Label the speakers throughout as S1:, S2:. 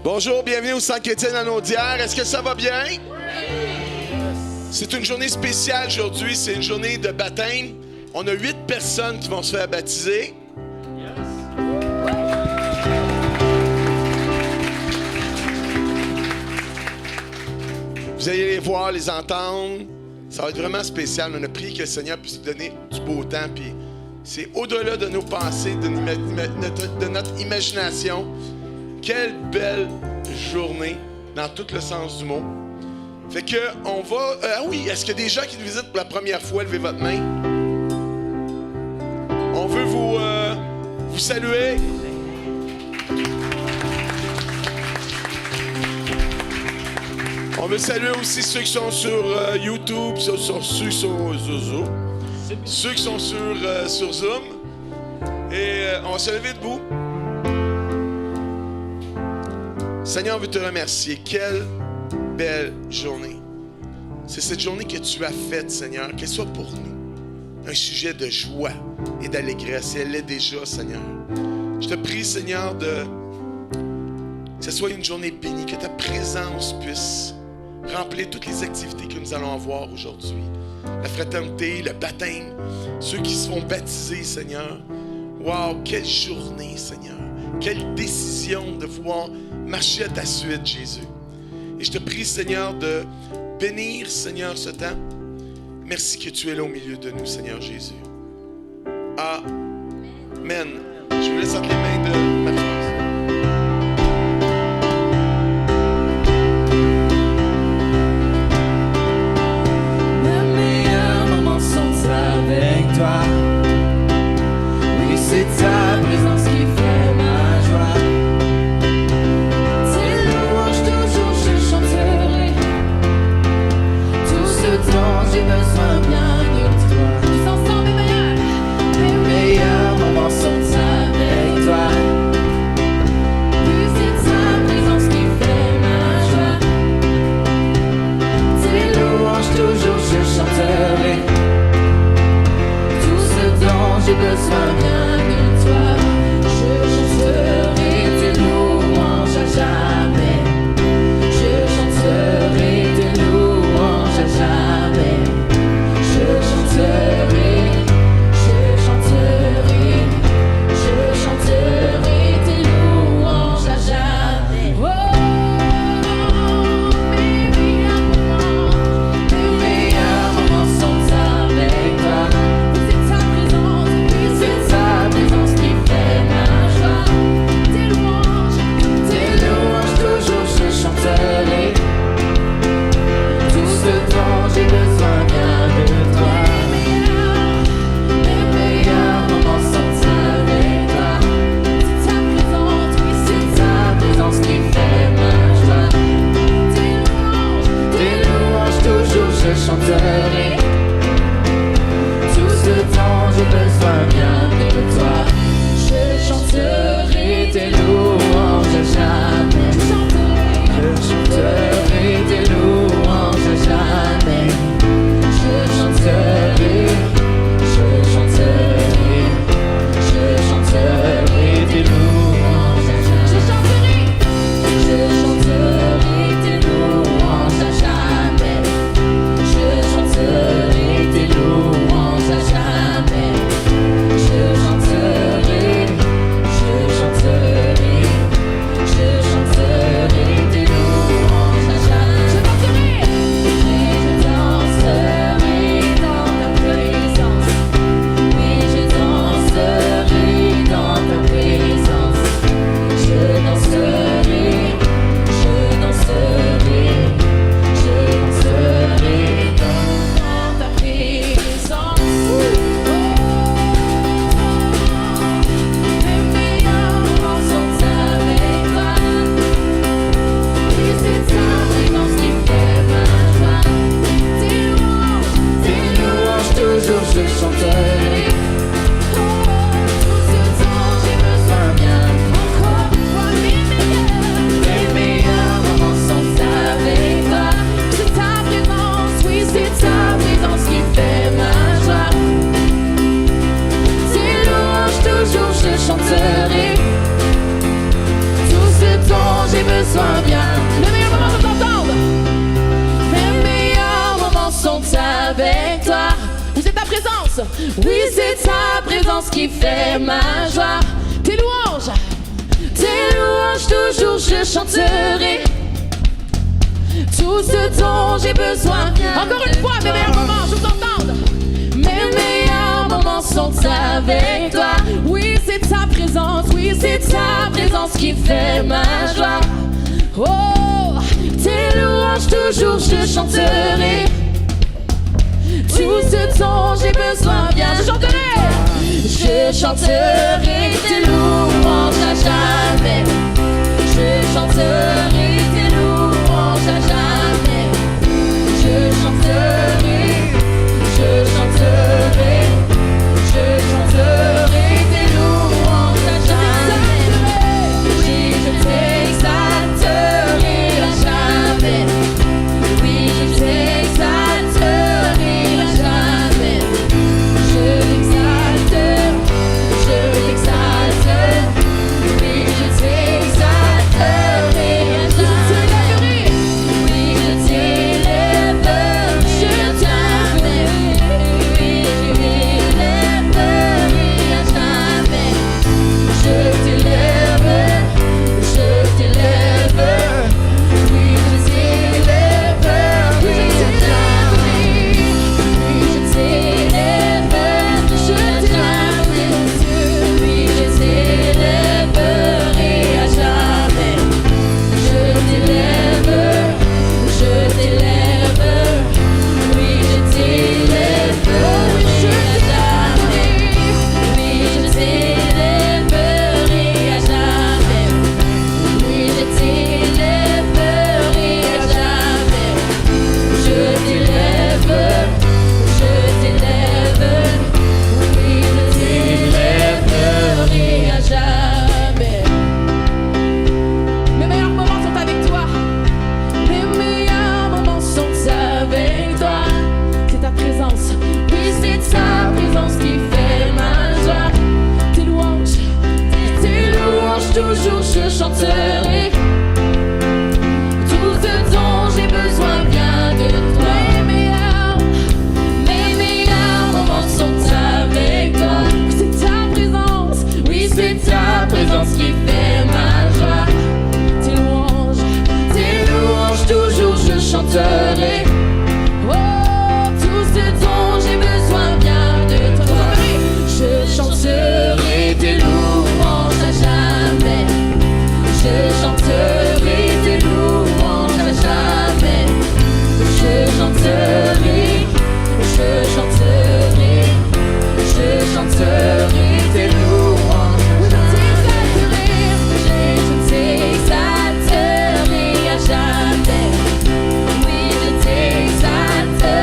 S1: Bonjour, bienvenue au Centre Étienne à Naudière. Est-ce que ça va bien? C'est une journée spéciale aujourd'hui, c'est une journée de baptême. On a 8 personnes qui vont se faire baptiser. Vous allez les voir, les entendre. Ça va être vraiment spécial. On a prié que le Seigneur puisse nous donner du beau temps. Puis c'est au-delà de nos pensées, de notre imagination. Quelle belle journée, dans tout le sens du mot. Fait que, on va... oui, est-ce qu'il y a des gens qui nous visitent pour la première fois? Levez votre main. On veut vous saluer. On veut saluer aussi ceux qui sont sur YouTube, ceux qui sont sur Zoom. Et on va se lever debout. Seigneur, on veut te remercier. Quelle belle journée. C'est cette journée que tu as faite, Seigneur, qu'elle soit pour nous un sujet de joie et d'allégresse. Et elle l'est déjà, Seigneur. Je te prie, Seigneur, que ce soit une journée bénie, que ta présence puisse remplir toutes les activités que nous allons avoir aujourd'hui. La fraternité, le baptême, ceux qui se font baptiser, Seigneur. Wow, quelle journée, Seigneur. Quelle décision de pouvoir marcher à ta suite, Jésus. Et je te prie, Seigneur, de bénir, Seigneur, ce temps. Merci que tu es là au milieu de nous, Seigneur Jésus. Amen. Je vous laisse entre les mains de ma France.
S2: Mes meilleurs moments sont avec toi. Oui, c'est ta présence qui fait ma joie. Tes louanges toujours je chanterai. Tout ce dont j'ai besoin bien de toi. Tous ensemble mes meilleurs moments sont avec toi. Oui, c'est ta présence qui fait ma joie. Tes louanges toujours je chanterai. Tout ce dont j'ai besoin bien de toi. Je chanterai tes louanges à jamais. Je chanterai tes louanges à jamais. Je chanterai, je chanterai, je chanterai tes louanges à jamais. Oh, mes meilleurs moments sont avec toi. C'est ta présence, oui, c'est ta présence qui fait ma joie. Tes louanges toujours je chanterai. Tout ce dont j'ai besoin vient de toi. Mes meilleurs moments sont avec toi. C'est ta présence, oui, c'est ta présence qui fait ma joie. Tes louanges toujours je chanterai. Tout ce dont j'ai besoin vient de toi. Je chanterai tes louanges à jamais. Je chanterai tes louanges à jamais. Je chanterai, je chanterai, je chanterai tes louanges à jamais. Je chanterai tes louanges à jamais. Je chanterai tes louanges à jamais. Je chanterai, je chanterai, je chanterai tes louanges à jamais. Je danserai dans ta présence. Oui, je danserai dans ta présence. Je danserai, je danserai, je danserai dans ta présence. Mes meilleurs moments sont avec toi. Oui, c'est ta présence qui fait ma joie. Tes louanges toujours je chanterai. Tout ce dont j'ai besoin vient encore une fois. Mes meilleurs moments sont avec toi. C'est ta présence, oui, c'est ta présence qui fait ma joie. Tes louanges toujours je chanterai. Tout ce dont j'ai besoin présence. Oui, c'est ta présence qui fait ma joie. Tes louanges, toujours je chanterai. Tout ce dont j'ai besoin. Encore une fois, mes meilleurs moments, je vous entends. Mes meilleurs moments sont avec toi. Oui, c'est ta présence, oui, c'est ta présence qui fait ma joie. Oh, tes louanges, toujours je chanterai. Tout ce dont j'ai besoin, viens, je chanterai tes louanges à jamais. Je chanterai tes louanges à jamais. Je chanterai tes louanges à jamais. Oui, je t'exalterai à jamais. Oui, je t'exalterai à jamais. Je t'exalte. Oui, je t'exalterai à jamais. Oui, je t'élèverai. Je t'élèverai. Oui, je t'élèverai à jamais. Je t'élèverai. Je t'élèverai. Oui, je t'élèverai à jamais. Oui, je t'élèverai. Je t'élèverai. Oui, je t'élèverai à jamais. Je t'élèverai. Je t'élèverai. Oui, je t'élèverai à jamais. Oui, je t'élèverai à jamais. Oui, je t'élèverai à jamais. Je t'élève. Je t'élève. Oui, je t'élèverai à jamais. Mes meilleurs moments sont avec toi. Mes meilleurs moments sont avec toi. C'est ta présence. Oui, c'est ta présence qui fait ma joie. Tes louanges, toujours je chanterai. Tout ce dont j'ai besoin vient de toi. Mes meilleurs moments sont avec toi. C'est ta présence, oui, c'est ta présence qui fait ma joie. Tes louanges, toujours je chanterai. Oh, tout ce dont j'ai besoin vient de toi. Je chanterai tes louanges à jamais. Je chanterai tes louanges à jamais. Je chanterai, je chanterai, je chanterai tes louanges. Je t'exalterai à jamais. Oui, je t'exalterai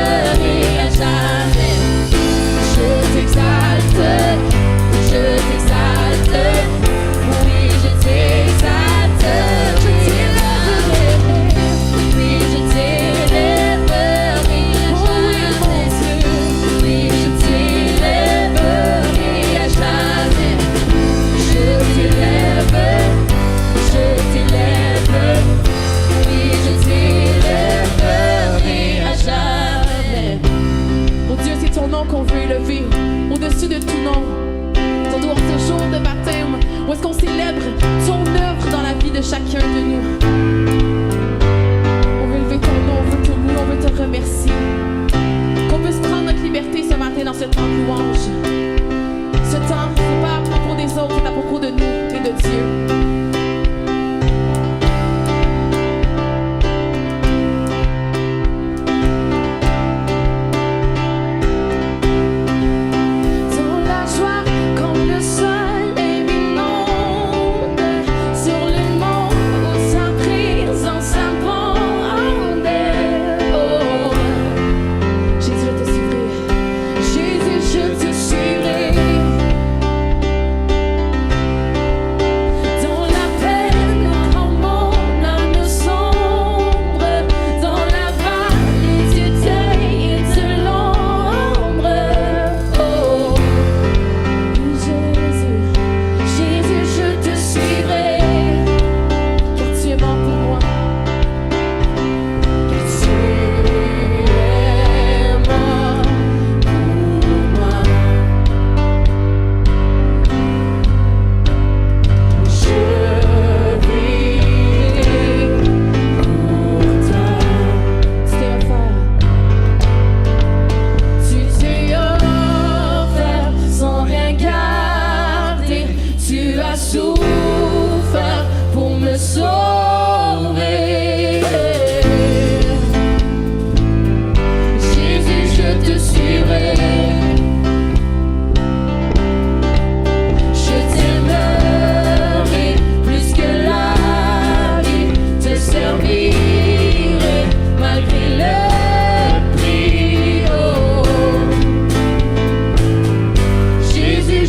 S2: à jamais. Je t'exalte, je t'exalte. Oui, je t'exalte, je t'élèverai. Oui, je t'élèverai à jamais. Oui, je t'élèverai à jamais. Je t'élève, je t'élève. Oui, je t'élèverai à jamais. Mon Dieu, c'est ton nom qu'on veut élever au-dessus de tout nom. Ton doit ce jour de baptême où est-ce qu'on célèbre ton œuvre dans la vie de chacun de nous. On veut élever ton nom, on veut te louer, on veut te remercier. Qu'on puisse prendre notre liberté ce matin dans ce temps de louange. Ce temps, c'est pas à propos des autres, c'est à propos de nous et de Dieu. Dans la joie, comme le soleil m'inonde, sur le monde où sa présence abonde. Oh, Jésus, je te suivrai.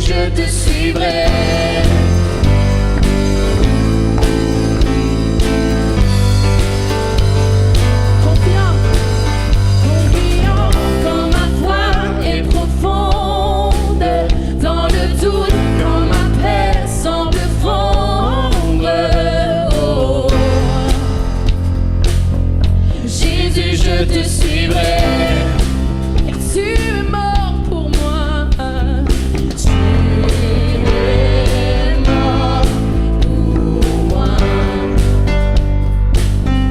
S2: je te suivrai. Je te suivrai, car tu es mort pour moi. Tu es mort pour moi.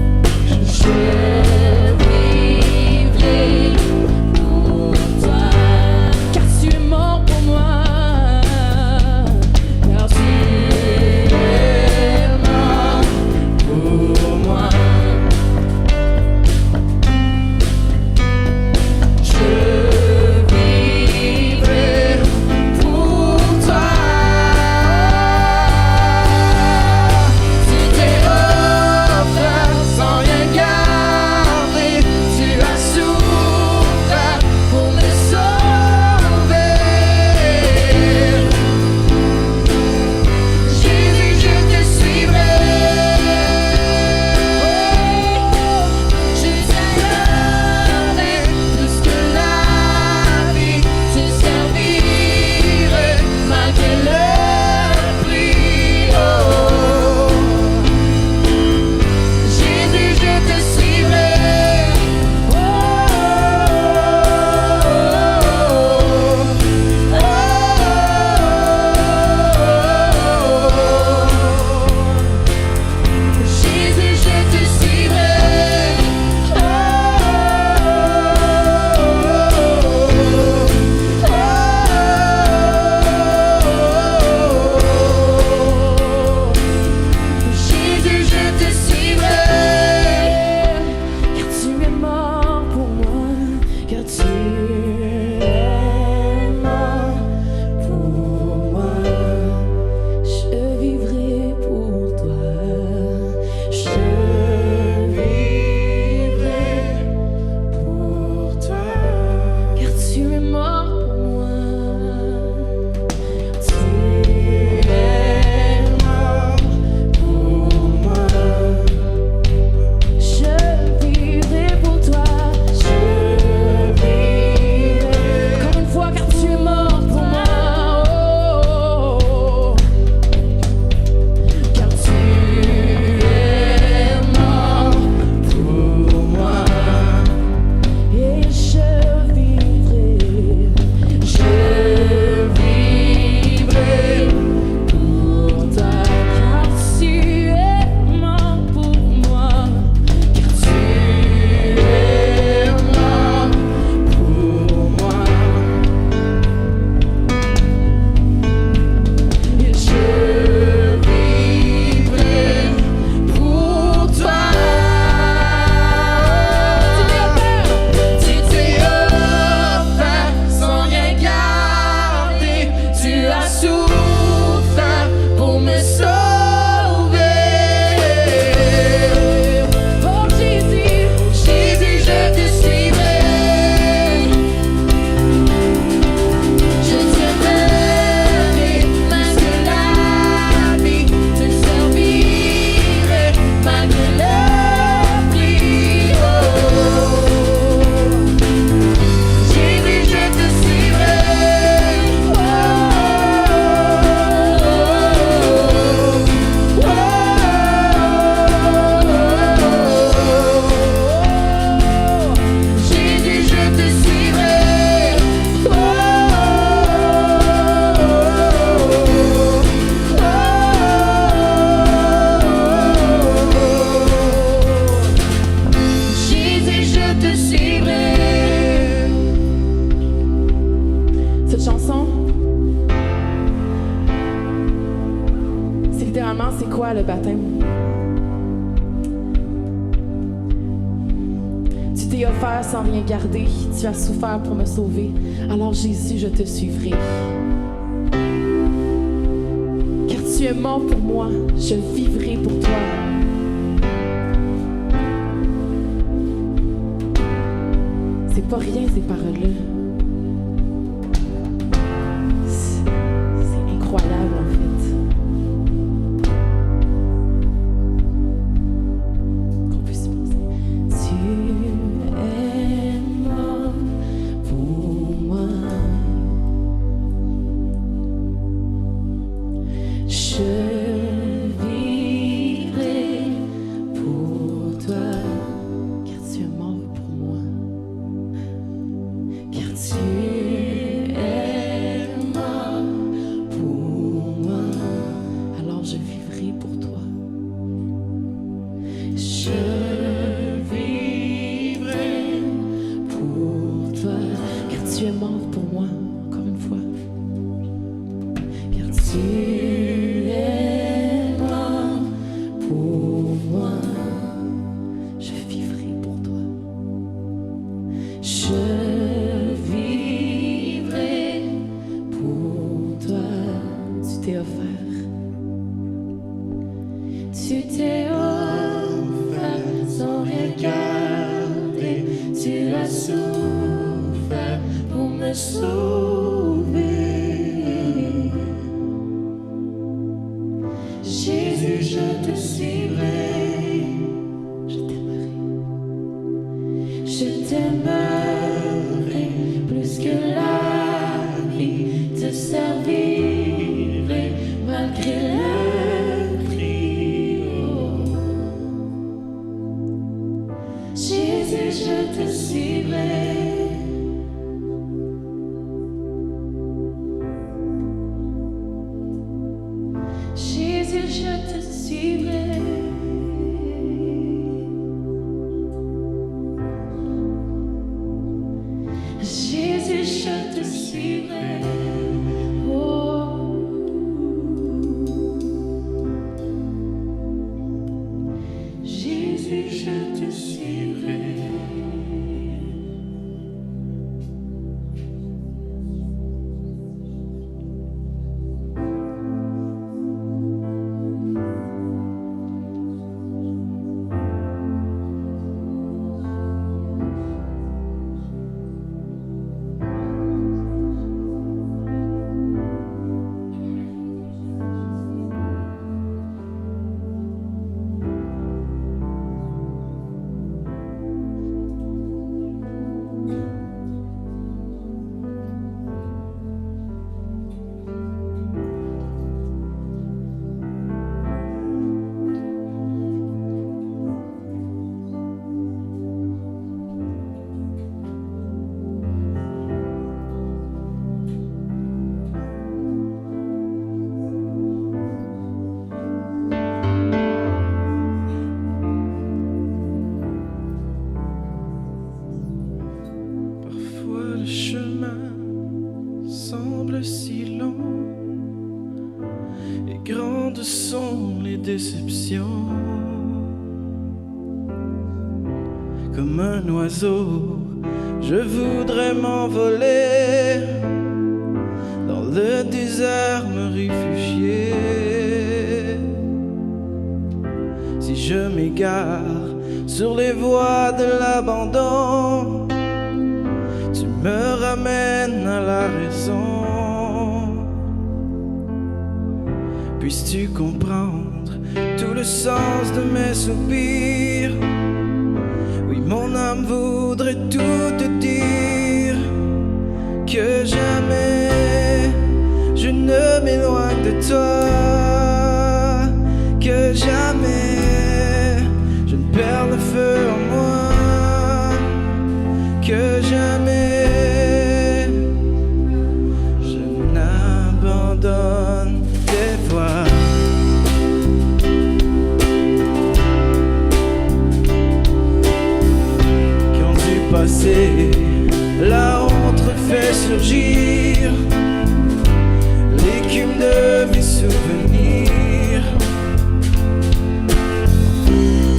S2: Je vivrai pour toi, car tu es mort pour moi. Car tu es mort pour moi.
S3: Le baptême. Tu t'es offert sans rien garder, tu as souffert pour me sauver. Alors Jésus, je te suivrai. Car tu es mort pour moi, je vivrai pour toi. C'est pas rien ces paroles-là. tu es mort pour moi, alors je vivrai pour toi. Je vivrai pour toi, car tu es mort pour moi, encore une fois. Car tu es mort pour moi, je vivrai pour toi. Je vivrai pour toi. Tu t'es offert. Tu t'es offert sans regarder. Tu as souffert pour me sauver. Jésus, je te suivrai. Je t'aimerai. Je t'aimerai plus que la vie. Te servirai malgré le prix. Oh. Jésus, je te suivrai. Jésus, je te suivrai. Jésus, je te suivrai. Oh. Jésus, je te suivrai.
S4: Parfois le chemin semble si long et grandes sont les déceptions. Comme un oiseau, je voudrais m'envoler, dans le désert me réfugier. Si je m'égare sur les voies de l'abandon, tu me ramènes à la raison. Puisses-tu comprendre tout le sens de mes soupirs? Oui, mon âme voudrait tout te dire, que jamais je ne m'éloigne de toi, que jamais je ne perds le feu en moi, que jamais je n'abandonne tes voies. Quand du passé la honte fait surgir l'écume de mes souvenirs,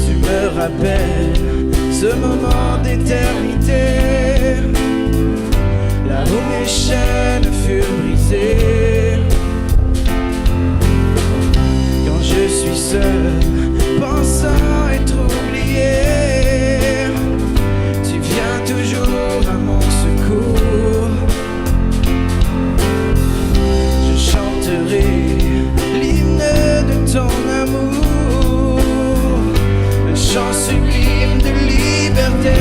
S4: tu me rappelles ce moment d'éternité, là où mes chaînes furent brisées. Quand je suis seul, pensant être oublié, tu viens toujours à mon secours. Je chanterai l'hymne de ton amour, un chant sublime de liberté.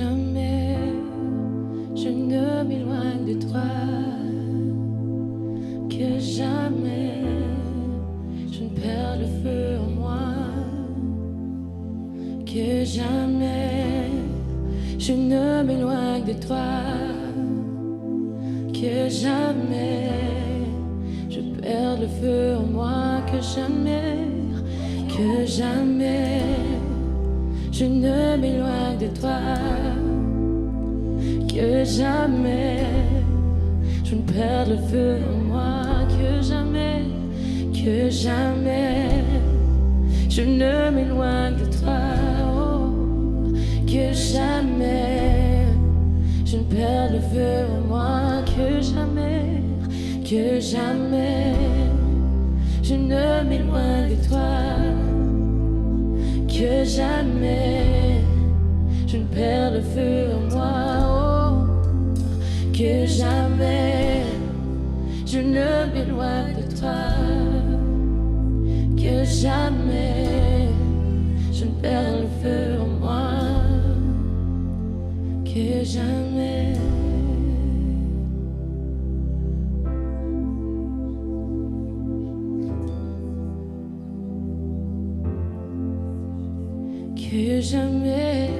S3: jamais je ne m'éloigne de toi, que jamais je ne perds le feu en moi, que jamais je ne m'éloigne de toi, que jamais je perds le feu en moi, que jamais je ne m'éloigne de toi, que jamais je ne perds le feu en moi, que jamais je ne m'éloigne de toi, oh, que jamais je ne perds le feu en moi, que jamais je ne m'éloigne de toi, que jamais je ne perds le feu en moi, oh, que jamais je ne m'éloigne de toi, que jamais je ne perds le feu en moi, que jamais. Que jamais.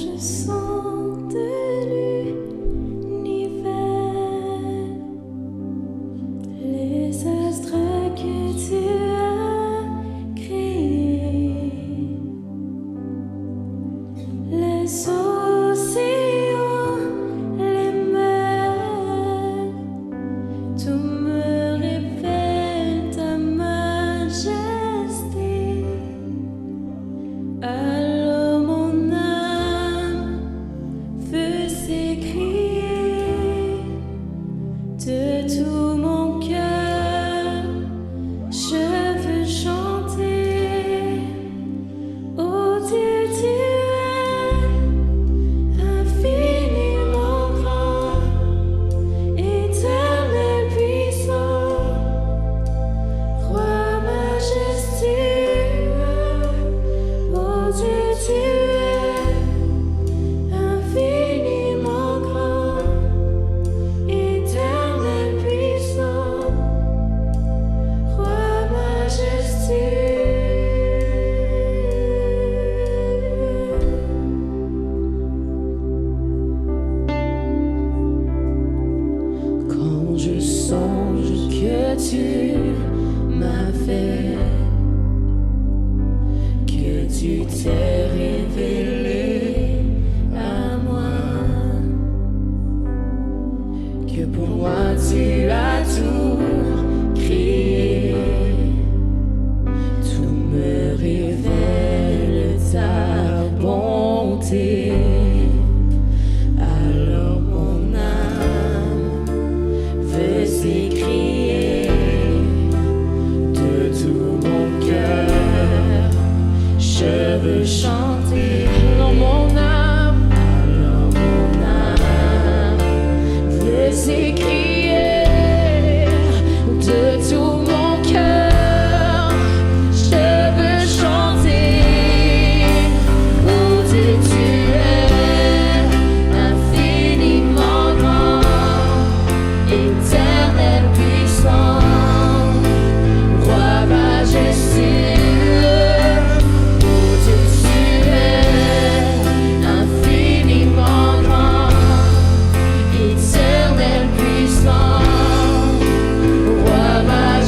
S3: Je sens de l'univers les astres que tu as créés, les océans, les mers, tout me révèle ta majesté. Alors mon âme veut s'écrier de tout mon cœur, je veux chanter. Oh Dieu, tu es infiniment grand, éternel puissant, roi majestueux. Oh Dieu, tu es infiniment grand, éternel puissant, roi majestueux. Quand je songe que tu m'as fait, que tu t'es révélé à moi, que pour moi tu as tout créé, tout me révèle ta bonté. Alors mon âme veut s'écrier de tout mon cœur, je veux chanter. Alors mon âme veut s'écrier de tout mon cœur, je veux chanter. Oh Dieu, tu es infiniment grand, éternel puissant, roi majestueux. Oh Dieu, tu es infiniment grand, éternel puissant, roi majestueux.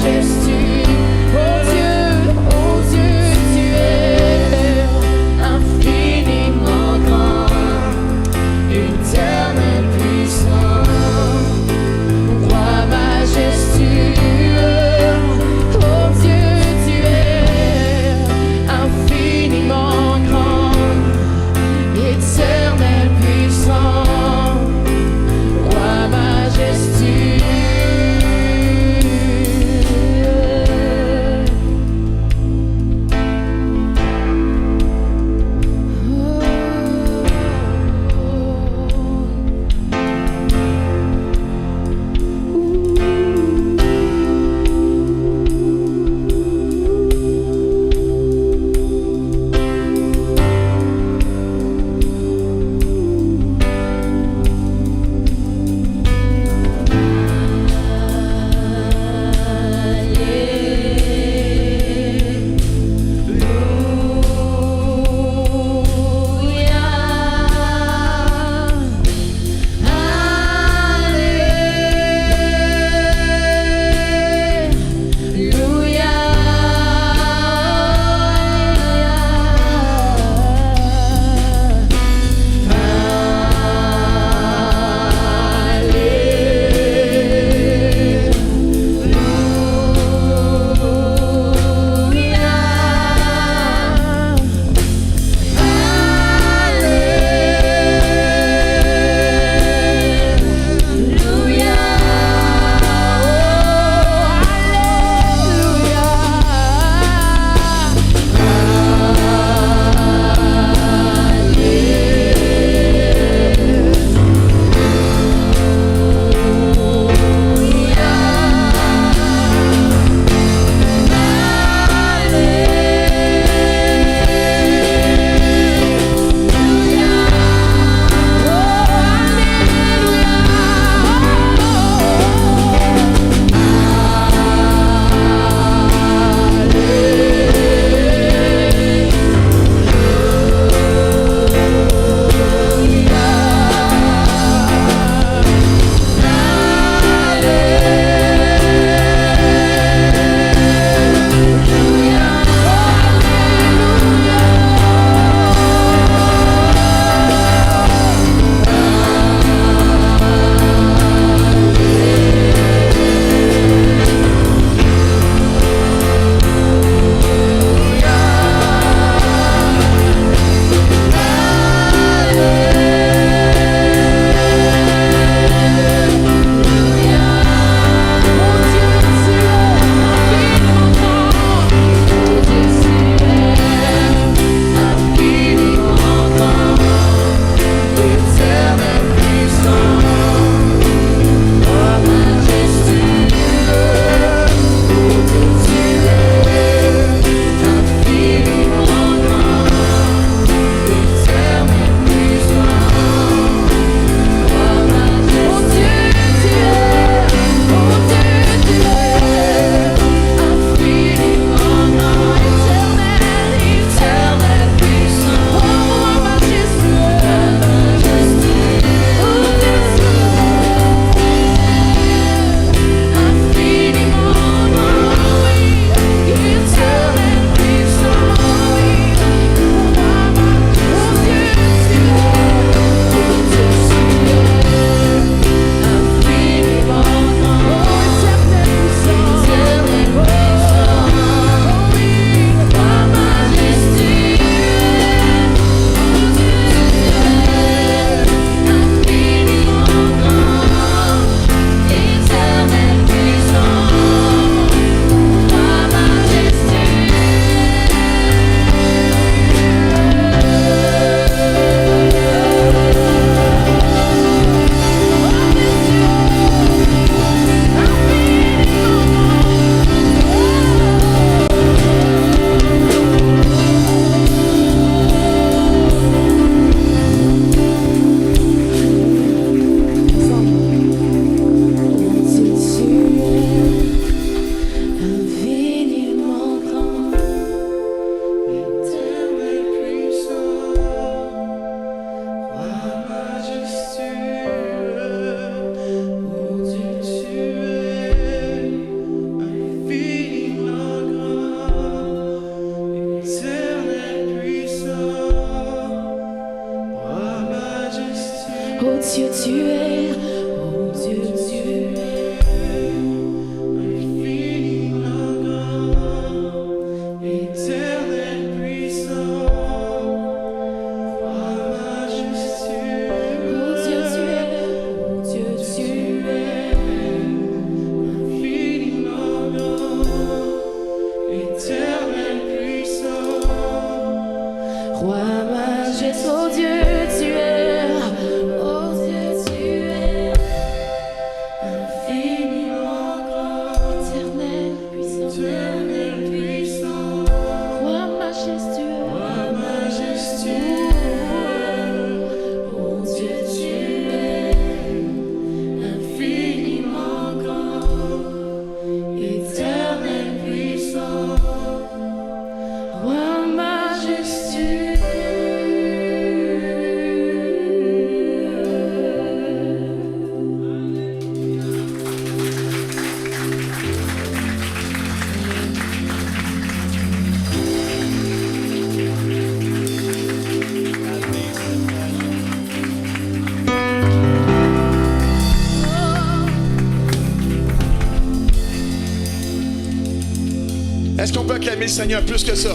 S1: Est-ce qu'on peut acclamer le Seigneur plus que ça?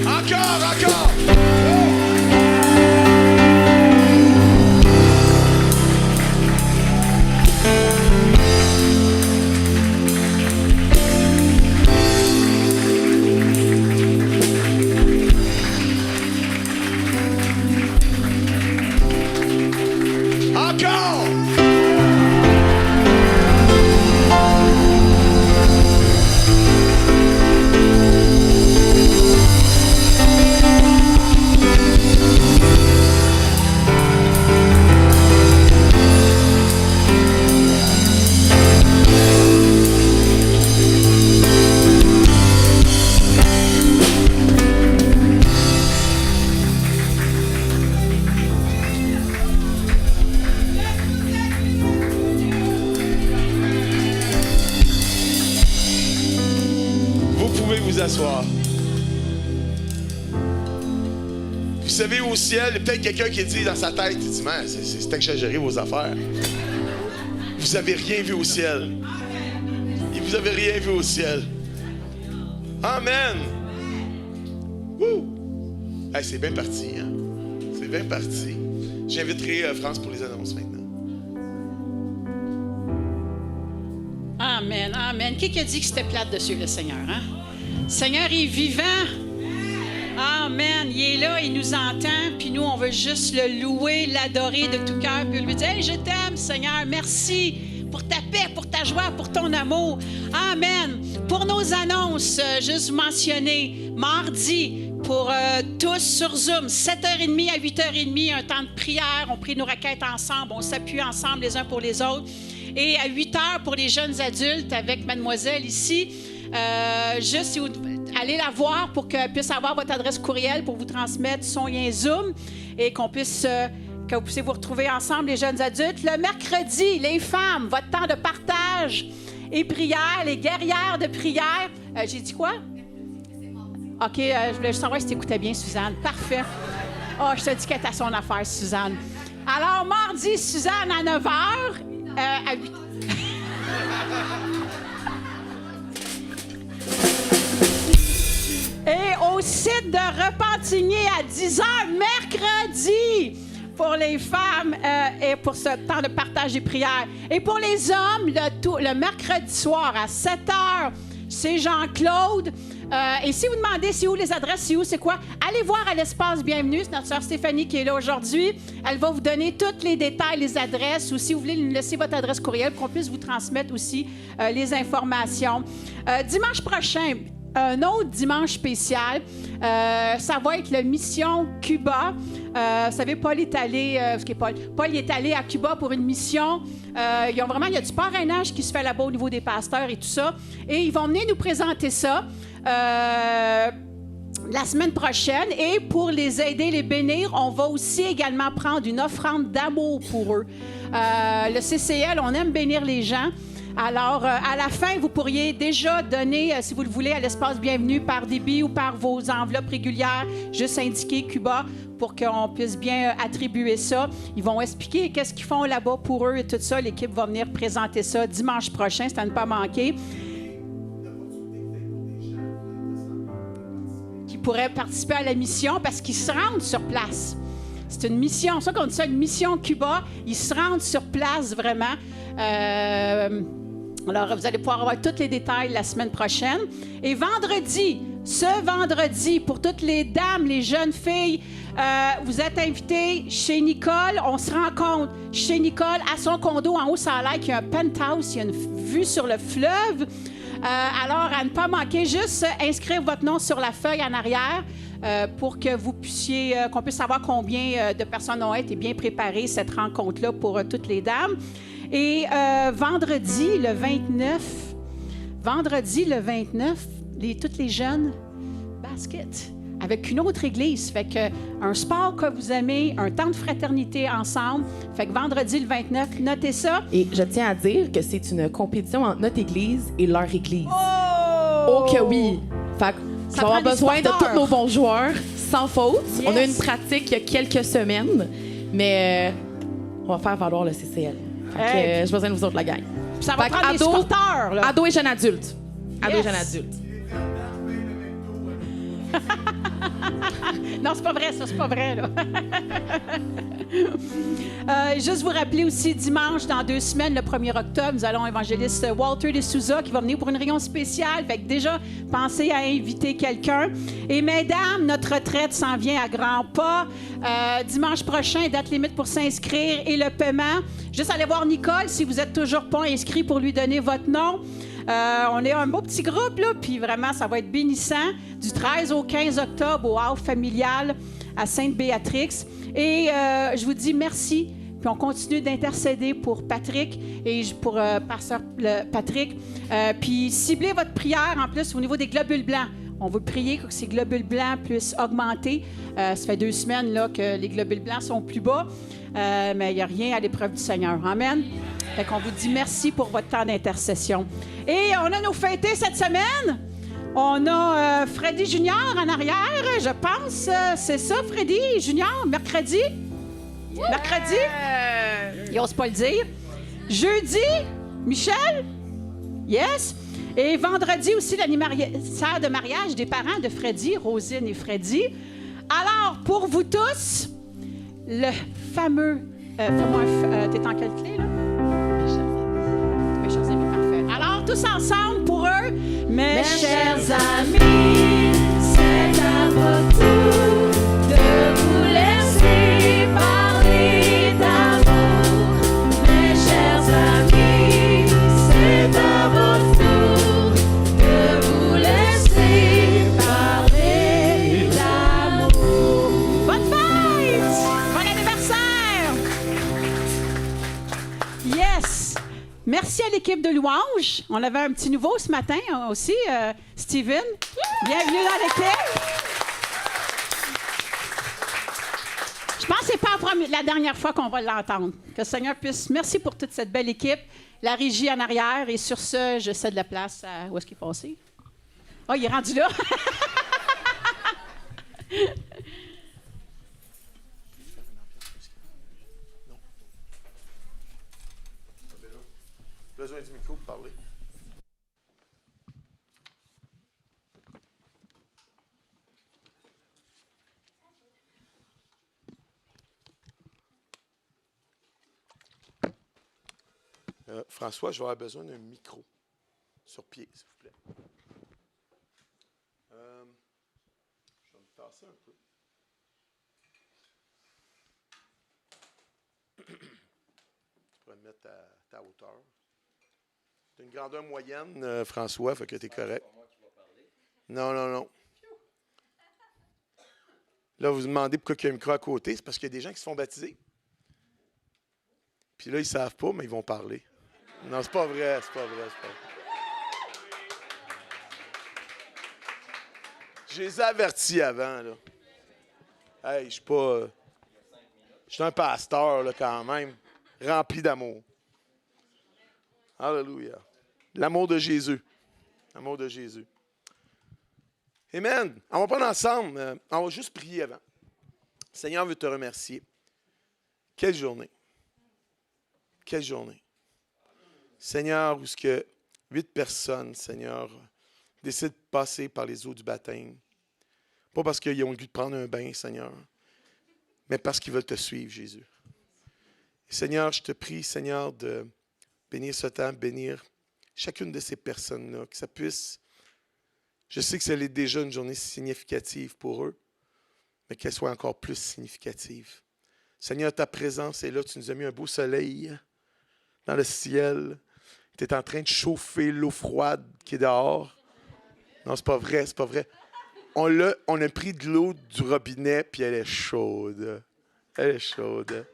S1: Encore! Asseoir. Vous savez, au ciel, il y a peut-être quelqu'un qui dit dans sa tête, il dit, man, c'est exagéré vos affaires. Vous avez rien vu au ciel. Et vous avez rien vu au ciel. Amen. Wouh! Hey, c'est bien parti, hein? C'est bien parti. J'inviterai France pour les annonces maintenant.
S5: Amen, amen. Qui a dit que c'était plate de suivre le Seigneur, hein? Le Seigneur est vivant. Amen. Il est là, il nous entend, puis nous, on veut juste le louer, l'adorer de tout cœur, puis lui dire, hey, je t'aime, Seigneur, merci pour ta paix, pour ta joie, pour ton amour. Amen. Pour nos annonces, juste mentionner, mardi, pour tous sur Zoom, 7h30 à 8h30, un temps de prière, on prie nos requêtes ensemble, on s'appuie ensemble les uns pour les autres. Et à 8h pour les jeunes adultes avec mademoiselle ici, juste si vous allez la voir pour qu'elle puisse avoir votre adresse courriel pour vous transmettre son lien Zoom et qu'on puisse que vous puissiez vous retrouver ensemble, les jeunes adultes. Le mercredi, les femmes, votre temps de partage et prière, les guerrières de prière. J'ai dit quoi? OK, je voulais juste savoir si tu écoutais bien, Suzanne. Parfait. Oh, je te dis qu'elle est à son affaire, Suzanne. Alors, mardi, Suzanne, à 9h, à 8h. Et au site de Repentigny à 10h, mercredi, pour les femmes et pour ce temps de partage et prière. Et pour les hommes, le mercredi soir à 7h, c'est Jean-Claude. Et si vous demandez c'est où les adresses, c'est quoi, allez voir à l'espace Bienvenue. C'est notre sœur Stéphanie qui est là aujourd'hui. Elle va vous donner tous les détails, les adresses, ou si vous voulez nous laisser votre adresse courriel pour qu'on puisse vous transmettre aussi les informations. Dimanche prochain, un autre dimanche spécial, ça va être le Mission Cuba. Vous savez, Paul est allé à Cuba pour une mission. Il y a du parrainage qui se fait là-bas au niveau des pasteurs et tout ça. Et ils vont venir nous présenter ça la semaine prochaine. Et pour les aider, les bénir, on va aussi également prendre une offrande d'amour pour eux. Le CCL, on aime bénir les gens. Alors, à la fin, vous pourriez déjà donner, si vous le voulez, à l'espace Bienvenue par débit ou par vos enveloppes régulières, juste indiquer Cuba pour qu'on puisse bien attribuer ça. Ils vont expliquer qu'est-ce qu'ils font là-bas pour eux et tout ça. L'équipe va venir présenter ça dimanche prochain, c'est à ne pas manquer. Qui pourraient participer à la mission parce qu'ils se rendent sur place. C'est une mission, c'est ça qu'on dit ça, une mission Cuba. Ils se rendent sur place vraiment. Alors, vous allez pouvoir avoir tous les détails la semaine prochaine. Et ce vendredi, pour toutes les dames, les jeunes filles, vous êtes invités chez Nicole. On se rencontre chez Nicole à son condo en haut, ça a l'air qu'il y a un penthouse, il y a une vue sur le fleuve. Alors, à ne pas manquer, juste inscrire votre nom sur la feuille en arrière pour que vous puissiez, qu'on puisse savoir combien de personnes ont été bien préparées cette rencontre-là pour toutes les dames. Et vendredi, le 29, toutes les jeunes, basket, avec une autre église. Fait que un sport que vous aimez, un temps de fraternité ensemble. Fait que vendredi, le 29, notez ça.
S6: Et je tiens à dire que c'est une compétition entre notre église et leur église.
S5: Oh!
S6: Oh que oui! Fait que
S2: Je vais avoir besoin de tous nos bons joueurs, sans faute.
S5: Yes.
S2: On a eu une pratique il y a quelques semaines, mais on va faire valoir le CCL. Fait que,
S5: Hey.
S2: j'ai besoin de vous autres, la gang.
S5: Ça va
S2: Fait que
S5: prendre des supporters, là.
S2: Ado et jeunes adultes. Ado et
S5: Yes.
S2: jeunes adultes.
S5: Non, c'est pas vrai, ça, c'est pas vrai, là. Juste vous rappeler aussi, dimanche, dans 2 semaines, le 1er octobre, nous allons évangéliste Walter de Souza qui va venir pour une réunion spéciale. Fait que déjà, pensez à inviter quelqu'un. Et mesdames, notre retraite s'en vient à grands pas. Dimanche prochain, date limite pour s'inscrire et le paiement. Juste aller voir Nicole si vous n'êtes toujours pas inscrit pour lui donner votre nom. On est un beau petit groupe, là, puis vraiment, ça va être bénissant. Du 13 au 15 octobre au Havre familial à Sainte-Béatrix. Et je vous dis merci. Puis on continue d'intercéder pour Patrick et pour Pasteur Patrick. Puis ciblez votre prière en plus au niveau des globules blancs. On veut prier que ces globules blancs puissent augmenter. Ça fait 2 semaines là, que les globules blancs sont plus bas, mais il n'y a rien à l'épreuve du Seigneur. Amen. Fait qu'on vous dit merci pour votre temps d'intercession. Et on a nos fêtés cette semaine. On a Freddy Junior en arrière, je pense. C'est ça, Freddy Junior, mercredi. Mercredi. Il n'ose pas le dire. Jeudi, Michel. Yes. Et vendredi aussi, l'anniversaire de mariage des parents de Freddy, Rosine et Freddy. Alors, pour vous tous, le fameux... t'es en quelle clé, là? Mes chers amis, parfait. Alors, tous ensemble, pour eux, mes chers amis,
S3: C'est à votre tour de vous laisser parler d'amour. Mes chers amis, c'est à votre tour de vous laisser parler d'amour.
S5: bonne fête! Bon anniversaire! Yes! Merci à l'équipe de louange. On avait un petit nouveau ce matin aussi, Steven. Bienvenue dans l'équipe. Je pense que ce n'est pas la dernière fois qu'on va l'entendre. Que le Seigneur puisse... Merci pour toute cette belle équipe. La régie en arrière. Et sur ce, je cède la place à... Où est-ce qu'il est passé? Oh, il est rendu là.
S1: Besoin du micro pour parler. François, je vais avoir besoin d'un micro sur pied, s'il vous plaît. Je vais me tasser un peu. Tu pourrais me mettre à ta hauteur. Tu as une grandeur moyenne, François, fait que tu es correct. Non. Là, vous vous demandez pourquoi il y a un micro à côté. C'est parce qu'il y a des gens qui se font baptiser. Puis là, ils ne savent pas, mais ils vont parler. Non, c'est pas vrai. Je les ai avertis avant, là. Hey, je suis pas... je suis un pasteur, là, quand même, rempli d'amour. Alléluia. L'amour de Jésus. L'amour de Jésus. Amen. On va prendre ensemble. On va juste prier avant. Seigneur veut te remercier. Quelle journée. Quelle journée. Seigneur, où est-ce que 8 personnes, Seigneur, décident de passer par les eaux du baptême. Pas parce qu'ils ont le goût de prendre un bain, Seigneur, mais parce qu'ils veulent te suivre, Jésus. Et Seigneur, je te prie, Seigneur, de bénir ce temps, bénir chacune de ces personnes-là, que ça puisse... Je sais que c'est déjà une journée significative pour eux, mais qu'elle soit encore plus significative. Seigneur, ta présence est là. Tu nous as mis un beau soleil dans le ciel. Tu es en train de chauffer l'eau froide qui est dehors. Non, c'est pas vrai, c'est pas vrai. On a pris de l'eau du robinet, puis elle est chaude. Elle est chaude.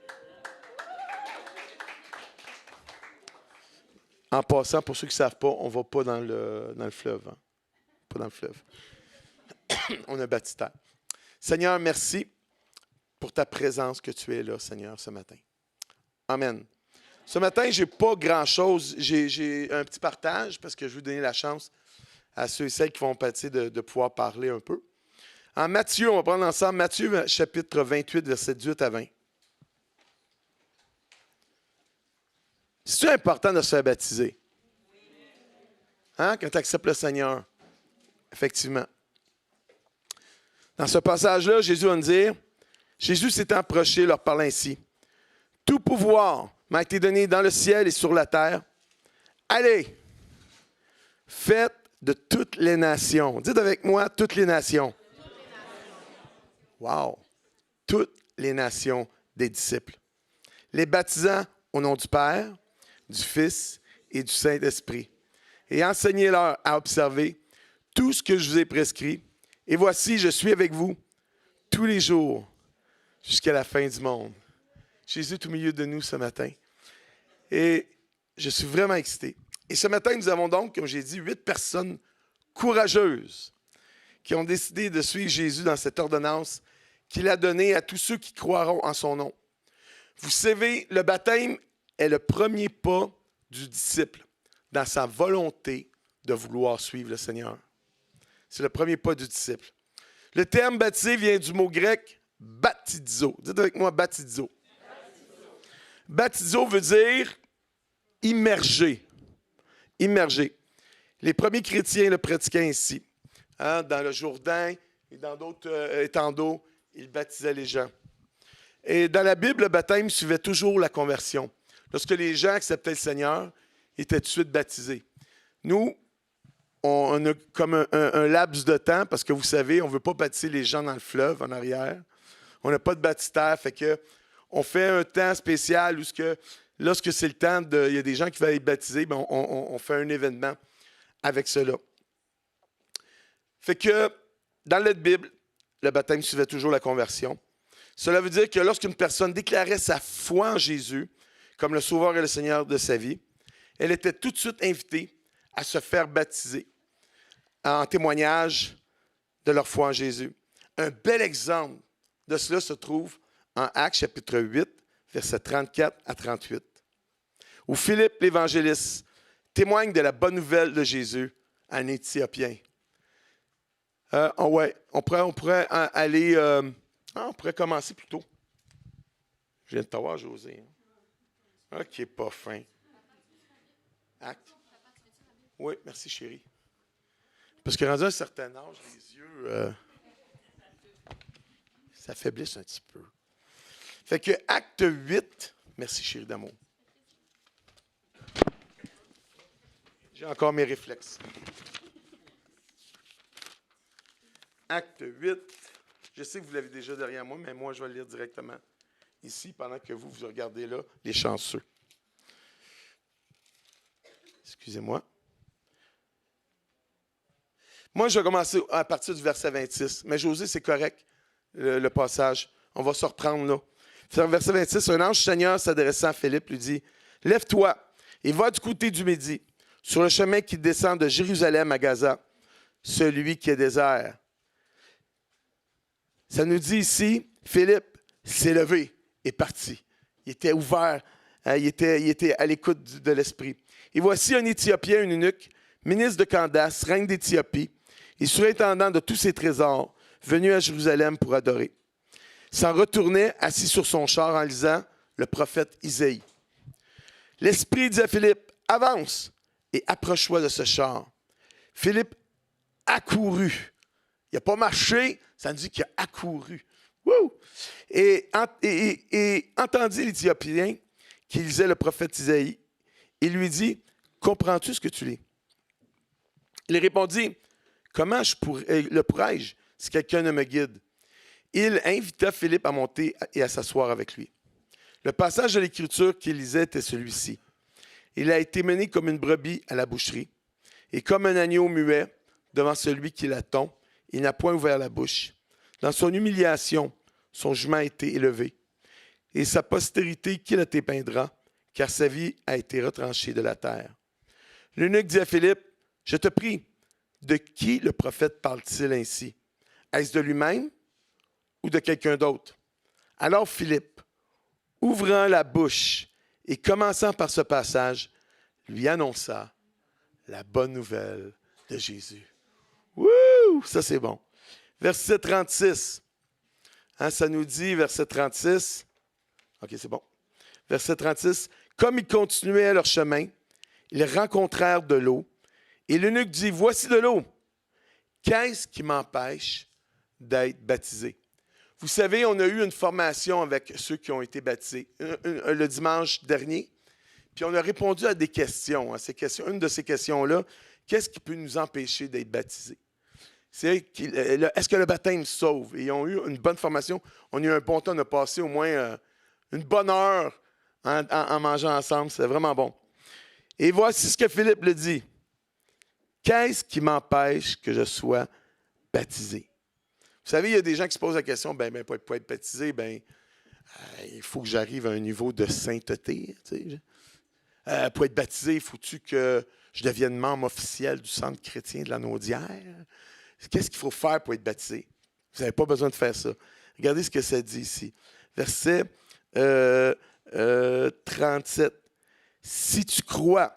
S1: En passant, pour ceux qui ne savent pas, on ne va pas dans le fleuve. Hein? Pas dans le fleuve. On a bâti terre. Seigneur, merci pour ta présence que tu es là, Seigneur, ce matin. Amen. Ce matin, je n'ai pas grand-chose. J'ai un petit partage parce que je veux donner la chance à ceux et celles qui vont pâtir de pouvoir parler un peu. En Matthieu, on va prendre ensemble Matthieu chapitre 28, versets 18 à 20. C'est important de se faire baptiser. Hein? Quand tu acceptes le Seigneur. Effectivement. Dans ce passage-là, Jésus va nous dire, Jésus s'étant approché, leur parlant ainsi. Tout pouvoir m'a été donné dans le ciel et sur la terre. Allez, faites de toutes les nations. Dites avec moi, toutes les nations. Wow! Toutes les nations des disciples. Les baptisant au nom du Père, du Fils et du Saint-Esprit. Et enseignez-leur à observer tout ce que je vous ai prescrit. Et voici, je suis avec vous tous les jours jusqu'à la fin du monde. Jésus est au milieu de nous ce matin. Et je suis vraiment excité. Et ce matin, nous avons donc, comme j'ai dit, 8 personnes courageuses qui ont décidé de suivre Jésus dans cette ordonnance qu'il a donnée à tous ceux qui croiront en son nom. Vous savez, le baptême est le premier pas du disciple dans sa volonté de vouloir suivre le Seigneur. C'est le premier pas du disciple. Le terme baptisé vient du mot grec baptizo. Dites avec moi baptizo. Baptizo veut dire immerger. Immerger. Les premiers chrétiens le pratiquaient ainsi. Hein, dans le Jourdain et dans d'autres étangs d'eau, ils baptisaient les gens. Et dans la Bible, le baptême suivait toujours la conversion. Lorsque les gens acceptaient le Seigneur, ils étaient tout de suite baptisés. Nous, on a comme un laps de temps, parce que vous savez, on ne veut pas baptiser les gens dans le fleuve en arrière. On n'a pas de baptistère, fait que on fait un temps spécial où lorsque c'est le temps, il y a des gens qui veulent être baptisés, bien, on fait un événement avec cela. Fait que dans la Bible, le baptême suivait toujours la conversion. Cela veut dire que lorsqu'une personne déclarait sa foi en Jésus comme le Sauveur et le Seigneur de sa vie, elle était tout de suite invitée à se faire baptiser en témoignage de leur foi en Jésus. Un bel exemple de cela se trouve en Actes chapitre 8, versets 34 à 38, où Philippe l'évangéliste témoigne de la bonne nouvelle de Jésus à un Éthiopien. On pourrait aller... on pourrait commencer plus tôt. Je viens de t'avoir, José. Hein? OK, pas fin. Acte. Oui, merci, chérie. Parce que rendu à un certain âge, les yeux s'affaiblissent un petit peu. Fait que acte 8, merci, chérie d'amour. J'ai encore mes réflexes. Acte 8. Je sais que vous l'avez déjà derrière moi, mais moi, je vais le lire directement ici, pendant que vous regardez là, les chanceux. Excusez-moi. Moi, je vais commencer à partir du verset 26. Mais José, c'est correct, le passage. On va se reprendre là. Verset 26, un ange du Seigneur s'adressant à Philippe lui dit, « Lève-toi et va du côté du Midi, sur le chemin qui descend de Jérusalem à Gaza, celui qui est désert. » Ça nous dit ici, Philippe s'est levé et parti. Il était ouvert, il était à l'écoute de l'Esprit. Et voici un Éthiopien, un eunuque, ministre de Candace, reine d'Éthiopie, et surintendant de tous ses trésors, venu à Jérusalem pour adorer. S'en retournait, assis sur son char, en lisant le prophète Isaïe. L'Esprit dit à Philippe, « Avance et approche-toi de ce char. » Philippe accourut. Il n'a pas marché, ça nous dit qu'il a accouru. Wouh! Et entendit l'Éthiopien qui lisait le prophète Isaïe. Il lui dit, « Comprends-tu ce que tu lis? » Il répondit, « Comment le pourrais-je si quelqu'un ne me guide? » Il invita Philippe à monter et à s'asseoir avec lui. Le passage de l'Écriture qu'il lisait était celui-ci. Il a été mené comme une brebis à la boucherie, et comme un agneau muet devant celui qui l'attend, il n'a point ouvert la bouche. Dans son humiliation, son jugement a été élevé, et sa postérité, qui le dépeindra, car sa vie a été retranchée de la terre. L'eunuque dit à Philippe, « Je te prie, de qui le prophète parle-t-il ainsi? Est-ce de lui-même ou de quelqu'un d'autre? » Alors Philippe, ouvrant la bouche et commençant par ce passage, lui annonça la bonne nouvelle de Jésus. Wouh! Ça, c'est bon. Verset 36. Hein, ça nous dit, verset 36. OK, c'est bon. Verset 36. Comme ils continuaient leur chemin, ils rencontrèrent de l'eau. Et l'eunuque dit, voici de l'eau. Qu'est-ce qui m'empêche d'être baptisé? Vous savez, on a eu une formation avec ceux qui ont été baptisés le dimanche dernier. Puis on a répondu à des questions. À ces questions. Une de ces questions-là, qu'est-ce qui peut nous empêcher d'être baptisés? Est-ce que le baptême sauve? Et ils ont eu une bonne formation. On a eu un bon temps, on a passé au moins une bonne heure en mangeant ensemble. C'est vraiment bon. Et voici ce que Philippe le dit. Qu'est-ce qui m'empêche que je sois baptisé? Vous savez, il y a des gens qui se posent la question, pour être baptisé, il faut que j'arrive à un niveau de sainteté. Tu sais. Pour être baptisé, faut-tu que je devienne membre officiel du Centre chrétien de la Naudière? Qu'est-ce qu'il faut faire pour être baptisé? Vous n'avez pas besoin de faire ça. Regardez ce que ça dit ici. Verset 37. Si tu crois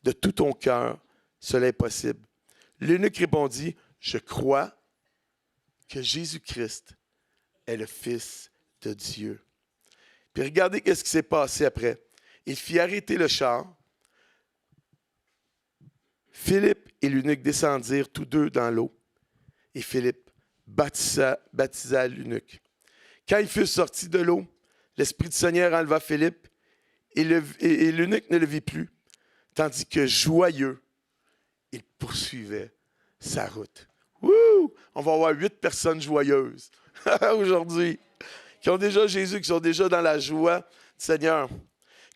S1: de tout ton cœur, cela est possible. L'eunuque répondit, je crois que Jésus-Christ est le Fils de Dieu. Puis regardez ce qui s'est passé après. Il fit arrêter le char. Philippe et l'eunuque descendirent tous deux dans l'eau. Et Philippe baptisa l'eunuque. Quand ils furent sortis de l'eau, l'Esprit du Seigneur enleva Philippe et l'eunuque ne le vit plus, tandis que joyeux, il poursuivait sa route. Wouh! On va avoir 8 personnes joyeuses aujourd'hui, qui ont déjà Jésus, qui sont déjà dans la joie du Seigneur.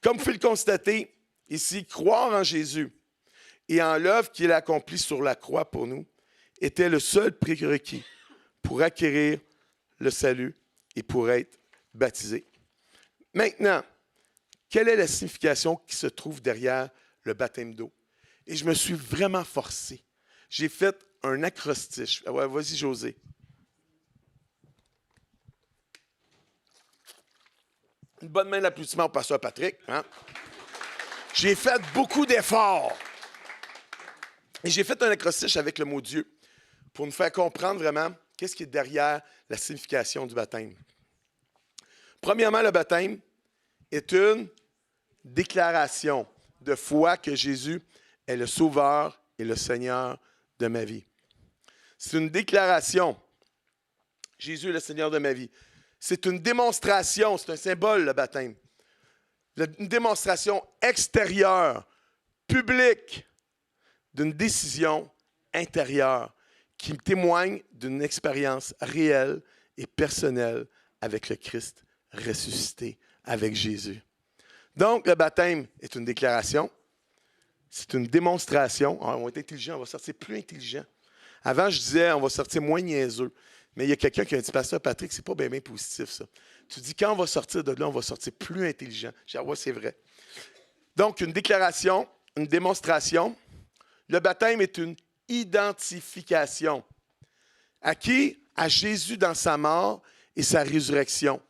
S1: Comme vous pouvez le constater ici, croire en Jésus et en l'œuvre qu'il a accomplie sur la croix pour nous était le seul prérequis pour acquérir le salut et pour être baptisé. Maintenant, quelle est la signification qui se trouve derrière le baptême d'eau? Et je me suis vraiment forcé. J'ai fait un acrostiche. Ah ouais, vas-y, José. Une bonne main d'applaudissement au pasteur Patrick. Hein? J'ai fait beaucoup d'efforts. Et j'ai fait un acrostiche avec le mot Dieu pour nous faire comprendre vraiment qu'est-ce qui est derrière la signification du baptême. Premièrement, le baptême est une déclaration de foi que Jésus est le Sauveur et le Seigneur de ma vie. C'est une déclaration. Jésus est le Seigneur de ma vie. C'est une démonstration, c'est un symbole, le baptême. Une démonstration extérieure, publique, d'une décision intérieure qui témoigne d'une expérience réelle et personnelle avec le Christ ressuscité, avec Jésus. Donc, le baptême est une déclaration. C'est une démonstration. On va être intelligent, on va sortir plus intelligent. Avant, je disais, on va sortir moins niaiseux. Mais il y a quelqu'un qui a dit, pasteur Patrick, c'est pas bien positif, ça. Tu dis, quand on va sortir de là, on va sortir plus intelligent. Je dis, ouais, c'est vrai. Donc, une déclaration, une démonstration. Le baptême est une identification. À qui? À Jésus dans sa mort et sa résurrection.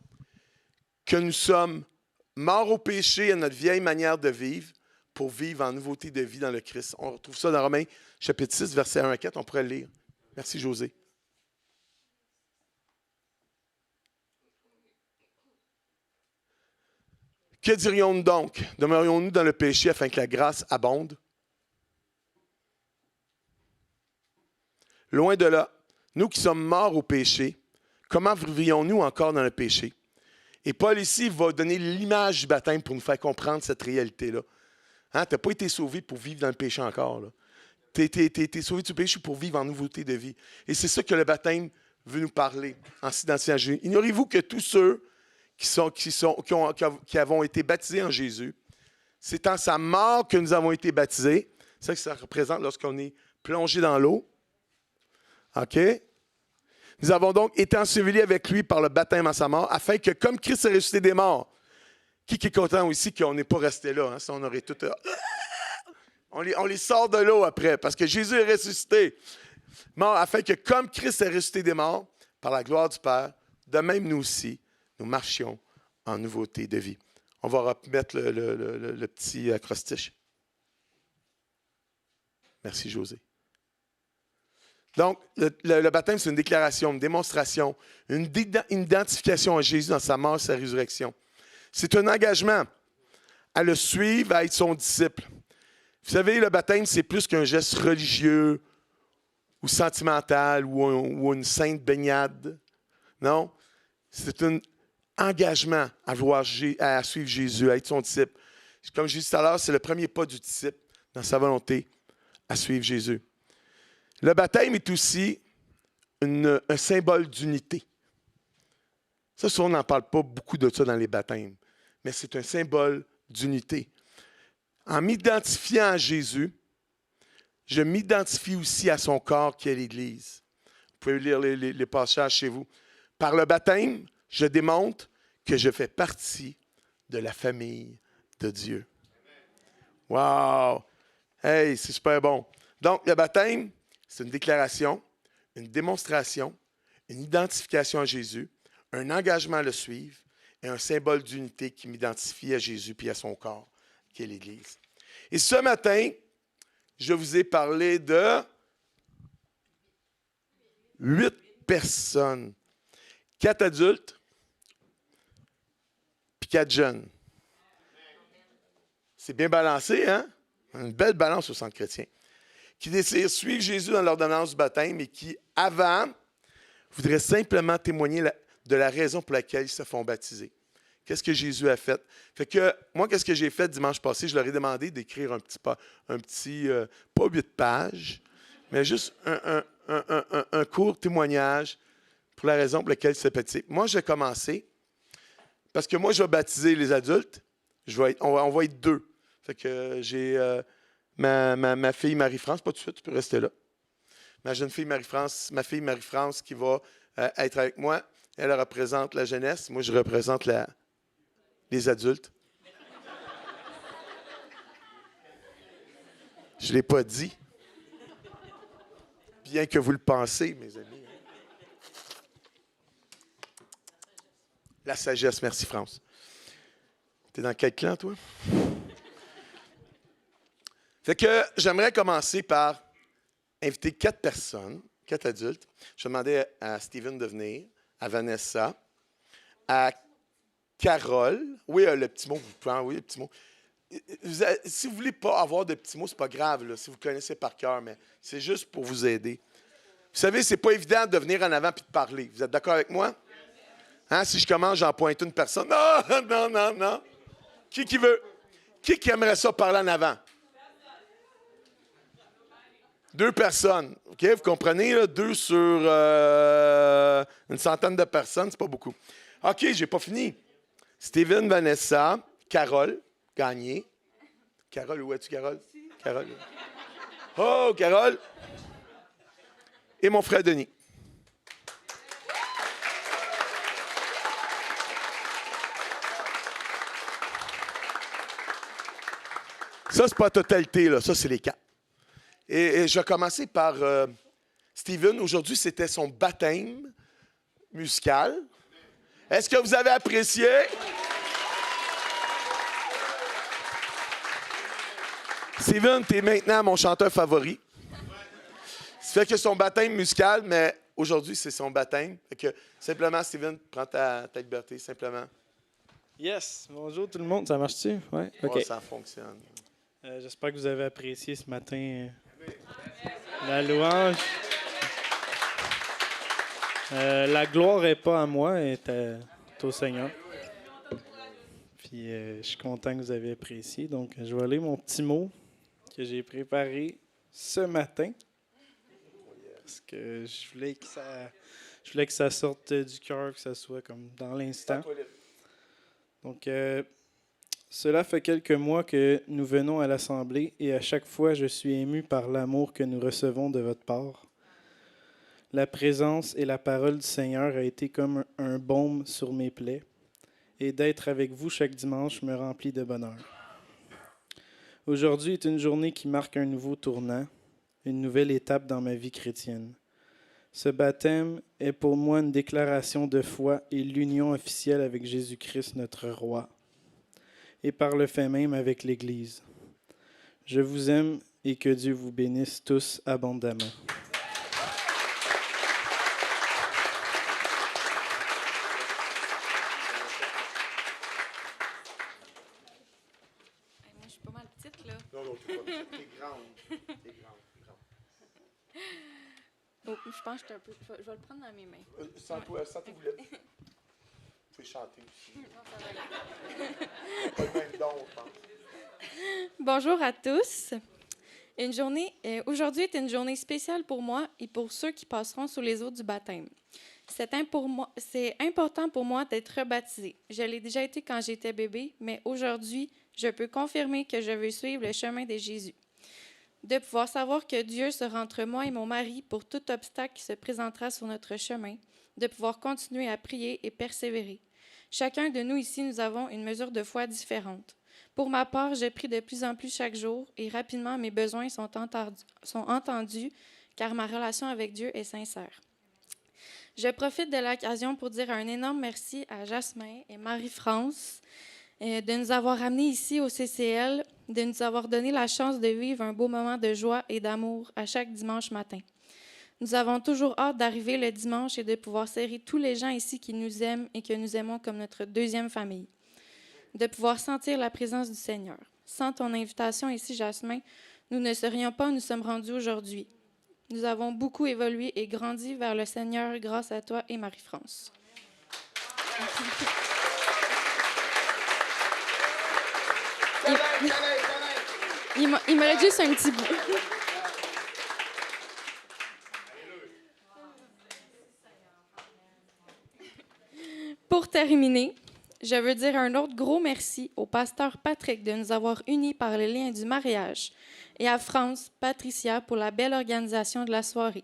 S1: Que nous sommes morts au péché et à notre vieille manière de vivre pour vivre en nouveauté de vie dans le Christ. On retrouve ça dans Romains chapitre 6, versets 1 à 4. On pourrait le lire. Merci, José. Que dirions-nous donc? Demeurions-nous dans le péché afin que la grâce abonde? Loin de là, nous qui sommes morts au péché, comment vivrions-nous encore dans le péché? Et Paul ici va donner l'image du baptême pour nous faire comprendre cette réalité-là. Hein? Tu n'as pas été sauvé pour vivre dans le péché encore. Tu as été sauvé du péché pour vivre en nouveauté de vie. Et c'est ça que le baptême veut nous parler en s'identifiant à Jésus. Ignorez-vous que tous ceux qui avons été baptisés en Jésus, c'est en sa mort que nous avons été baptisés. C'est ça que ça représente lorsqu'on est plongé dans l'eau. OK? Nous avons donc été ensevelis avec lui par le baptême en sa mort, afin que, comme Christ est ressuscité des morts, qui est content aussi qu'on n'est pas resté là? Hein? Ça, on aurait tout... On les sort de l'eau après, parce que Jésus est ressuscité. Mort, afin que, comme Christ est ressuscité des morts, par la gloire du Père, de même nous aussi, nous marchions en nouveauté de vie. On va remettre le petit acrostiche. Merci, José. Donc, le baptême, c'est une déclaration, une démonstration, une identification à Jésus dans sa mort et sa résurrection. C'est un engagement à le suivre, à être son disciple. Vous savez, le baptême, c'est plus qu'un geste religieux ou sentimental ou une sainte baignade. Non, c'est un engagement à suivre Jésus, à être son disciple. Comme je disais tout à l'heure, c'est le premier pas du disciple dans sa volonté à suivre Jésus. Le baptême est aussi un symbole d'unité. Ça, on n'en parle pas beaucoup de ça dans les baptêmes, mais c'est un symbole d'unité. En m'identifiant à Jésus, je m'identifie aussi à son corps qui est l'Église. Vous pouvez lire les passages chez vous. Par le baptême, je démontre que je fais partie de la famille de Dieu. Wow! Hey, c'est super bon. Donc, le baptême, c'est une déclaration, une démonstration, une identification à Jésus, un engagement à le suivre et un symbole d'unité qui m'identifie à Jésus et à son corps, qui est l'Église. Et ce matin, je vous ai parlé de 8 personnes, 4 adultes puis 4 jeunes. C'est bien balancé, hein? Une belle balance au centre chrétien. Qui désirent suivre Jésus dans l'ordonnance du baptême et qui, avant, voudraient simplement témoigner de la raison pour laquelle ils se font baptiser. Qu'est-ce que Jésus a fait? Fait que moi, qu'est-ce que j'ai fait dimanche passé? Je leur ai demandé d'écrire un petit pas 8 pages, mais juste un court témoignage pour la raison pour laquelle ils se baptisent. Moi, je vais commencer parce que moi, je vais baptiser les adultes. On va être 2. Fait que j'ai ma fille Marie-France, pas tout de suite, tu peux rester là. Ma fille Marie-France qui va être avec moi. Elle représente la jeunesse. Moi, je représente les adultes. Je ne l'ai pas dit. Bien que vous le pensez, mes amis. La sagesse, merci France. T'es dans quel clan, toi? Fait que j'aimerais commencer par inviter 4 personnes, 4 adultes. Je vais demander à Steven de venir, à Vanessa, à Carole. Oui, le petit mot, vous pouvez envoyer le petit mot. Si vous ne voulez pas avoir de petits mots, ce n'est pas grave, là, si vous connaissez par cœur, mais c'est juste pour vous aider. Vous savez, ce n'est pas évident de venir en avant et de parler. Vous êtes d'accord avec moi? Hein, si je commence, j'en pointe une personne. Non. Qui veut? Qui aimerait ça parler en avant? 2 personnes. OK, vous comprenez? Là, 2 sur une centaine de personnes, c'est pas beaucoup. OK, j'ai pas fini. Steven, Vanessa, Carole, Gagné. Carole, où es-tu, Carole? Carole. Oh, Carole. Et mon frère Denis. Ça, c'est pas la totalité, là. Ça, c'est les 4. Et je vais commencer par Steven. Aujourd'hui, c'était son baptême musical. Est-ce que vous avez apprécié? Steven, tu es maintenant mon chanteur favori. Ça fait que son baptême musical, mais aujourd'hui, c'est son baptême. Fait que simplement, Steven, prends ta liberté, simplement.
S4: Yes, bonjour tout le monde, ça marche-tu? Ouais, OK.
S1: Oh, ça fonctionne.
S4: J'espère que vous avez apprécié ce matin la louange. La gloire n'est pas à moi, elle est au Seigneur. Puis je suis content que vous avez apprécié. Donc, je vais lire mon petit mot que j'ai préparé ce matin. Parce que je voulais que ça sorte du cœur, que ça soit comme dans l'instant. Donc, cela fait quelques mois que nous venons à l'Assemblée et à chaque fois, je suis ému par l'amour que nous recevons de votre part. La présence et la parole du Seigneur a été comme un baume sur mes plaies et d'être avec vous chaque dimanche me remplit de bonheur. Aujourd'hui est une journée qui marque un nouveau tournant, une nouvelle étape dans ma vie chrétienne. Ce baptême est pour moi une déclaration de foi et l'union officielle avec Jésus-Christ, notre Roi, et par le fait même avec l'Église. Je vous aime et que Dieu vous bénisse tous abondamment.
S1: T'es grande. T'es grande.
S3: Oh, je pense que je suis un peu. Je vais le prendre dans mes mains.
S1: Sentez-vous libre. Vous pouvez chanter aussi.
S3: Non, ça va aller.
S1: Pas le même don, je pense.
S3: Bonjour à tous. Aujourd'hui est une journée spéciale pour moi et pour ceux qui passeront sous les eaux du baptême. C'est important pour moi d'être rebaptisée. Je l'ai déjà été quand j'étais bébé, mais aujourd'hui, je peux confirmer que je veux suivre le chemin de Jésus. De pouvoir savoir que Dieu sera entre moi et mon mari pour tout obstacle qui se présentera sur notre chemin. De pouvoir continuer à prier et persévérer. Chacun de nous ici, nous avons une mesure de foi différente. Pour ma part, je prie de plus en plus chaque jour et rapidement, mes besoins sont entendus car ma relation avec Dieu est sincère. Je profite de l'occasion pour dire un énorme merci à Jasmin et Marie-France de nous avoir amenés ici au CCL, de nous avoir donné la chance de vivre un beau moment de joie et d'amour à chaque dimanche matin. Nous avons toujours hâte d'arriver le dimanche et de pouvoir serrer tous les gens ici qui nous aiment et que nous aimons comme notre deuxième famille. De pouvoir sentir la présence du Seigneur. Sans ton invitation ici, Jasmin, nous ne serions pas où nous sommes rendus aujourd'hui. Nous avons beaucoup évolué et grandi vers le Seigneur grâce à toi et Marie-France. Il me reste juste un petit bout. Pour terminer, je veux dire un autre gros merci au pasteur Patrick de nous avoir unis par le lien du mariage et à France, Patricia pour la belle organisation de la soirée,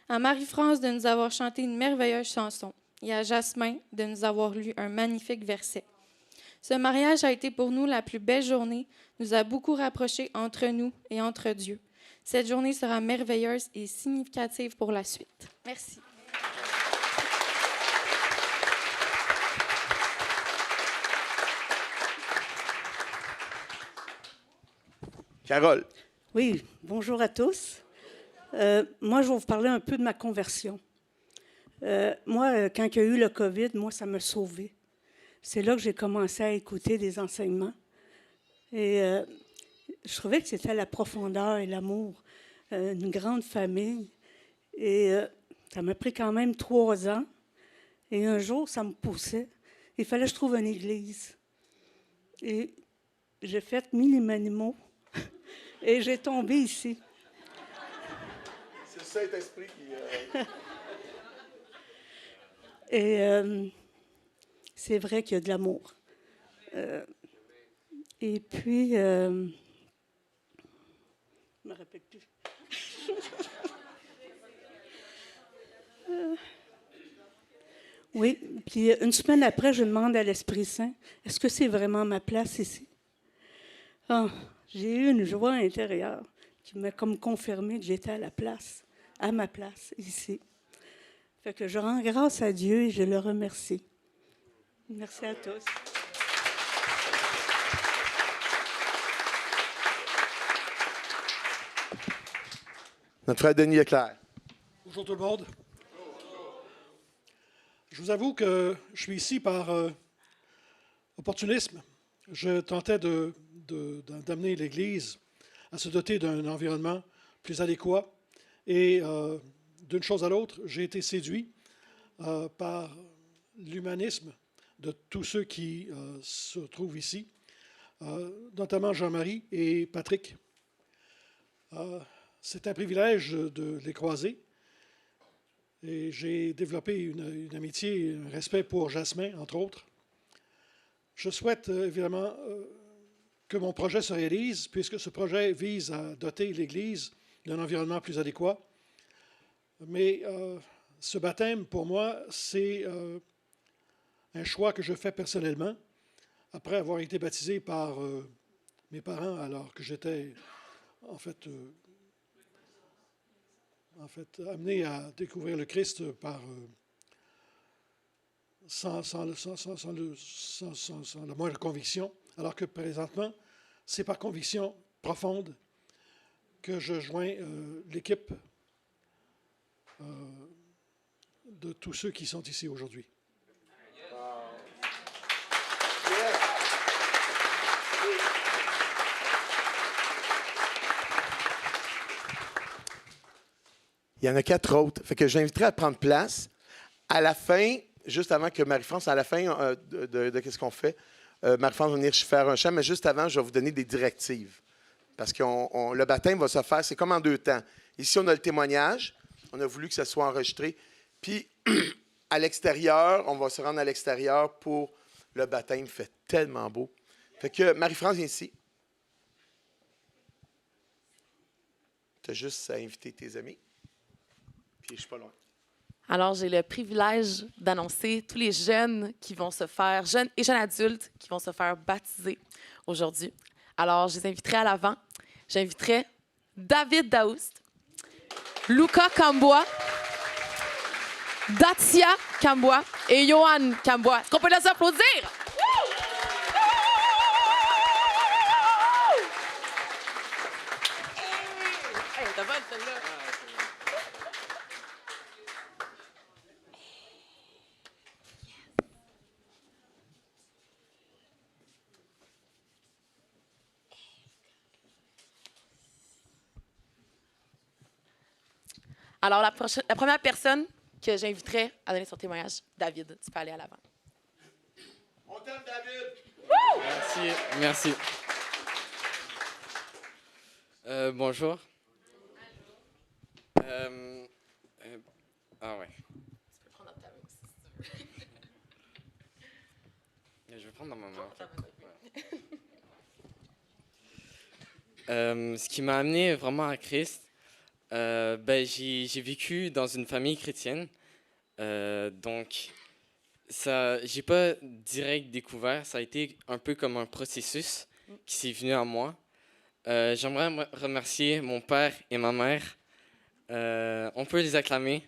S3: à Marie-France de nous avoir chanté une merveilleuse chanson et à Jasmin de nous avoir lu un magnifique verset. Ce mariage a été pour nous la plus belle journée, nous a beaucoup rapprochés entre nous et entre Dieu. Cette journée sera merveilleuse et significative pour la suite. Merci.
S1: Carole.
S6: Oui, bonjour à tous. Moi, je vais vous parler un peu de ma conversion. Quand il y a eu le COVID, moi, ça m'a sauvée. C'est là que j'ai commencé à écouter des enseignements. Et je trouvais que c'était la profondeur et l'amour, une grande famille. Et ça m'a pris quand même 3 ans. Et un jour, ça me poussait. Il fallait que je trouve une église. Et j'ai fait 1000 animaux. Et j'ai tombé ici.
S1: C'est le Saint-Esprit qui...
S6: Et c'est vrai qu'il y a de l'amour. Et puis, je ne me rappelle plus. Oui, puis une semaine après, je demande à l'Esprit Saint, est-ce que c'est vraiment ma place ici? Oh, j'ai eu une joie intérieure qui m'a comme confirmé que j'étais à ma place ici. Fait que je rends grâce à Dieu et je le remercie. Merci à tous.
S1: Notre frère Denis Leclerc.
S7: Bonjour tout le monde. Je vous avoue que je suis ici par opportunisme. Je tentais d'amener l'Église à se doter d'un environnement plus adéquat. Et d'une chose à l'autre, j'ai été séduit par l'humanisme de tous ceux qui se trouvent ici, notamment Jean-Marie et Patrick. C'est un privilège de les croiser. Et j'ai développé une amitié, un respect pour Jasmin, entre autres. Je souhaite évidemment que mon projet se réalise, puisque ce projet vise à doter l'Église d'un environnement plus adéquat. Mais ce baptême, pour moi, c'est un choix que je fais personnellement, après avoir été baptisé par mes parents, alors que j'étais en fait amené à découvrir le Christ sans la moindre conviction, alors que présentement, c'est par conviction profonde que je joins l'équipe de tous ceux qui sont ici aujourd'hui.
S1: Il y en a 4 autres. Fait que j'inviterai à prendre place. À la fin, juste avant que Marie-France, à la fin de qu'est-ce qu'on fait, Marie-France va venir faire un chant, mais juste avant, je vais vous donner des directives. Parce que le baptême va se faire, c'est comme en 2 temps. Ici, on a le témoignage. On a voulu que ça soit enregistré. Puis, à l'extérieur, on va se rendre à l'extérieur pour le baptême. Il fait tellement beau. Fait que Marie-France, viens ici. Tu as juste à inviter tes amis. Puis, je suis pas loin.
S8: Alors, j'ai le privilège d'annoncer tous les jeunes qui vont se faire, jeunes et jeunes adultes, qui vont se faire baptiser aujourd'hui. Alors, je les inviterai à l'avant. J'inviterai David Daoust, Luca Cambois, Datia Cambois et Johan Cambois. Est-ce qu'on peut les applaudir? Hey, t'as bonne celle-là. Alors, la première personne que j'inviterais à donner son témoignage, David, tu peux aller à l'avant.
S1: On t'aime, David!
S9: Merci. Bonjour. Ah ouais.
S8: Tu peux prendre dans ta main aussi, si tu veux.
S9: Je vais prendre dans ma main. Ce qui m'a amené vraiment à Christ, j'ai vécu dans une famille chrétienne, donc j'ai pas direct découvert, ça a été un peu comme un processus qui s'est venu à moi. J'aimerais remercier mon père et ma mère. On peut les acclamer.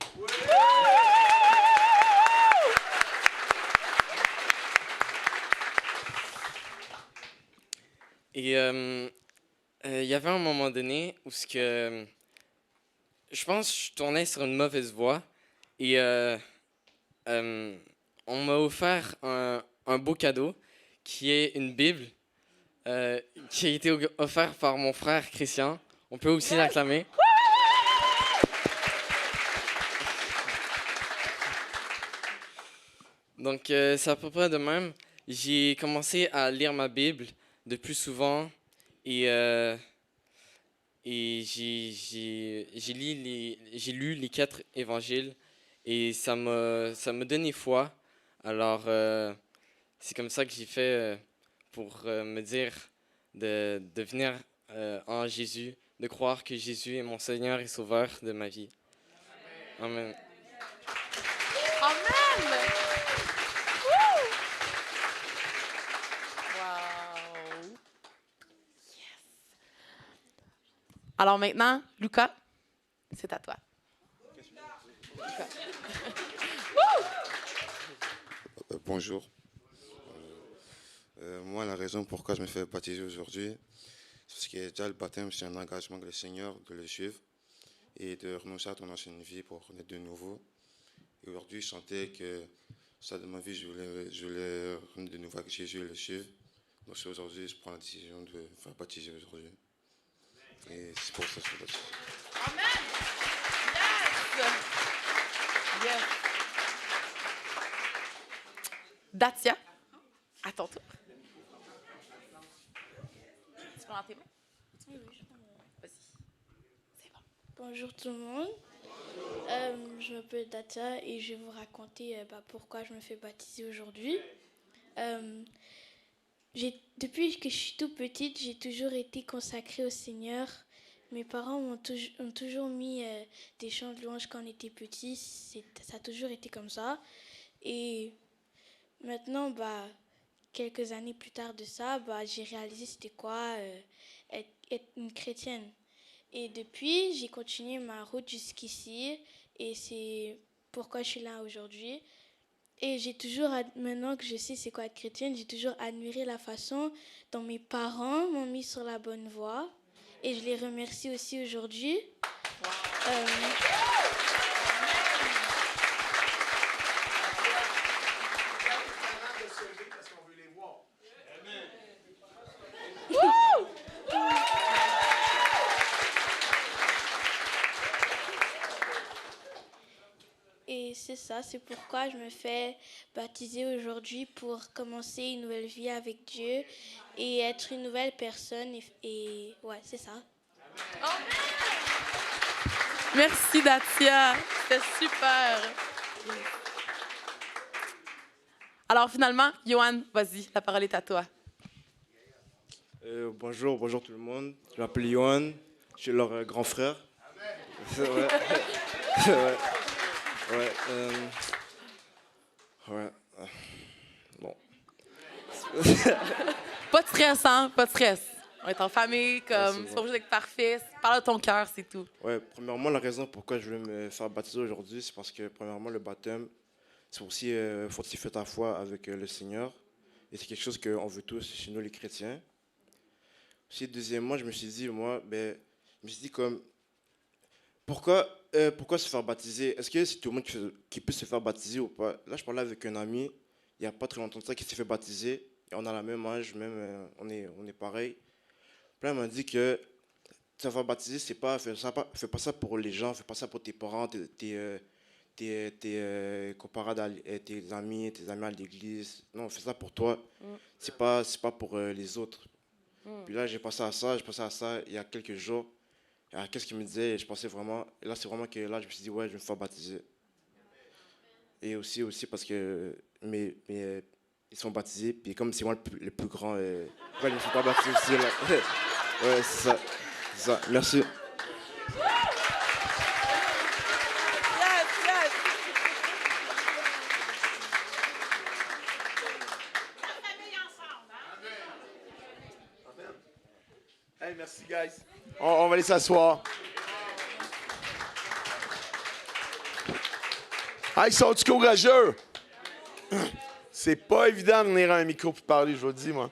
S9: Et il y avait un moment donné où je pense que je tournais sur une mauvaise voie et on m'a offert un beau cadeau qui est une Bible qui a été offert par mon frère Christian. On peut aussi l'acclamer. Donc c'est à peu près de même. J'ai commencé à lire ma Bible de plus souvent et j'ai lu les 4 évangiles et ça m'a donné foi. Alors, c'est comme ça que j'ai fait pour me dire de venir en Jésus, de croire que Jésus est mon Seigneur et Sauveur de ma vie. Amen.
S8: Amen! Wow! Yes! Alors maintenant, Luca, c'est à toi.
S10: Bonjour. Moi, la raison pourquoi je me fais baptiser aujourd'hui, c'est parce que déjà le baptême, c'est un engagement que le Seigneur de le suivre et de renoncer à ton ancienne vie pour naître de nouveau. Et aujourd'hui, je sentais que ça de ma vie, je voulais renaître de nouveau avec Jésus et le suivre. Donc aujourd'hui, je prends la décision de me faire baptiser aujourd'hui. Et c'est pour ça que je suis baptisé.
S8: Amen! Yes! Yes! Datia, à ton tour. Tu prends dans tes mains?
S11: Oui, je prends.
S8: Vas-y. C'est bon.
S11: Bonjour tout le monde. Je m'appelle Datia et je vais vous raconter pourquoi je me fais baptiser aujourd'hui. Depuis que je suis toute petite, j'ai toujours été consacrée au Seigneur. Mes parents ont toujours mis des chants de louange quand on était petits. Ça a toujours été comme ça. Et maintenant, quelques années plus tard de ça, j'ai réalisé c'était quoi être une chrétienne. Et depuis, j'ai continué ma route jusqu'ici. Et c'est pourquoi je suis là aujourd'hui. Et j'ai toujours, maintenant que je sais c'est quoi être chrétienne, j'ai toujours admiré la façon dont mes parents m'ont mis sur la bonne voie. Et je les remercie aussi aujourd'hui. ça. C'est pourquoi je me fais baptiser aujourd'hui pour commencer une nouvelle vie avec Dieu et être une nouvelle personne. Et ouais, c'est ça.
S8: Merci, Datia. C'était super. Alors, finalement, Johan, vas-y, la parole est à toi.
S12: Bonjour tout le monde. Je m'appelle Johan. Je suis leur grand frère. Ouais. Ouais. Ouais. Ouais. Bon.
S8: Pas de stress, hein? Pas de stress. On est en famille, comme,
S12: Ouais,
S8: c'est pas obligé d'être parfait. Parle de ton cœur, c'est tout.
S12: Ouais, premièrement, la raison pourquoi je veux me faire baptiser aujourd'hui, c'est parce que, premièrement, le baptême, c'est aussi fortifier ta foi avec le Seigneur. Et c'est quelque chose qu'on veut tous chez nous, les chrétiens. Aussi, deuxièmement, je me suis dit, comme, pourquoi se faire baptiser? Est-ce que c'est tout le monde qui peut se faire baptiser ou pas? Là, je parlais avec un ami, il n'y a pas très longtemps de ça, qui s'est fait baptiser. Et on a le même âge, même, on est pareil. Puis là, il m'a dit que se faire baptiser, fais pas ça pour les gens, fais pas ça pour tes parents, tes camarades, tes amis à l'église. Non, fais ça pour toi. C'est pas pour les autres. Puis là, j'ai pensé à ça il y a quelques jours. Alors, qu'est-ce qu'il me disait? Et je pensais vraiment, et là, c'est vraiment que là, je me suis dit, ouais, je vais me faire baptiser. Et aussi parce que ils sont baptisés, puis comme c'est moi le plus grand, pourquoi je ne me suis pas baptisé aussi, là? Ouais, c'est ça. Merci.
S8: Yes.
S1: Hey, merci, guys. On va aller s'asseoir. Hey, sont-tu courageux? C'est pas évident de venir à un micro pour parler, je vous le dis, moi.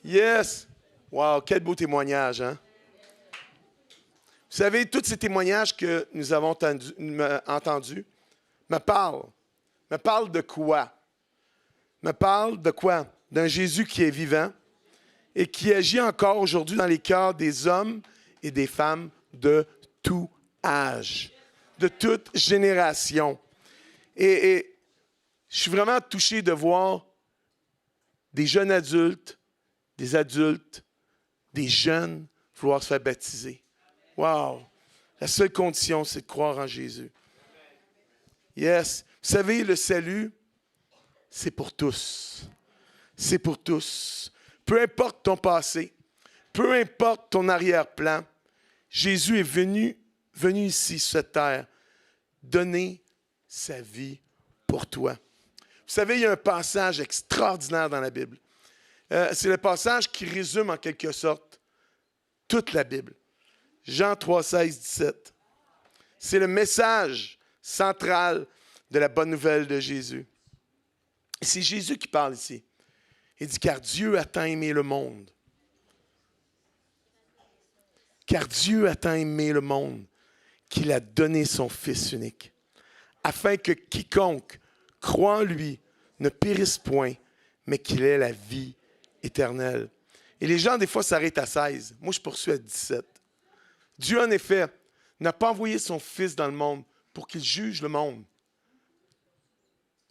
S1: Yes! Wow, quel beau témoignage, hein? Vous savez, tous ces témoignages que nous avons entendus me parlent. Me parlent de quoi? Me parlent de quoi? D'un Jésus qui est vivant et qui agit encore aujourd'hui dans les cœurs des hommes et des femmes de tout âge, de toute génération. Et je suis vraiment touché de voir des jeunes adultes, des adultes, des jeunes vouloir se faire baptiser. Wow! La seule condition, c'est de croire en Jésus. Yes! Vous savez, le salut, c'est pour tous. C'est pour tous. Peu importe ton passé, peu importe ton arrière-plan, Jésus est venu ici sur cette terre donner sa vie pour toi. Vous savez, il y a un passage extraordinaire dans la Bible. C'est le passage qui résume en quelque sorte toute la Bible. Jean 3, 16, 17. C'est le message central de la bonne nouvelle de Jésus. C'est Jésus qui parle ici. Il dit, car Dieu a tant aimé le monde. Car Dieu a tant aimé le monde qu'il a donné son Fils unique, afin que quiconque croit en lui ne périsse point, mais qu'il ait la vie éternelle. Et les gens, des fois, s'arrêtent à 16. Moi, je poursuis à 17. Dieu, en effet, n'a pas envoyé son Fils dans le monde pour qu'il juge le monde,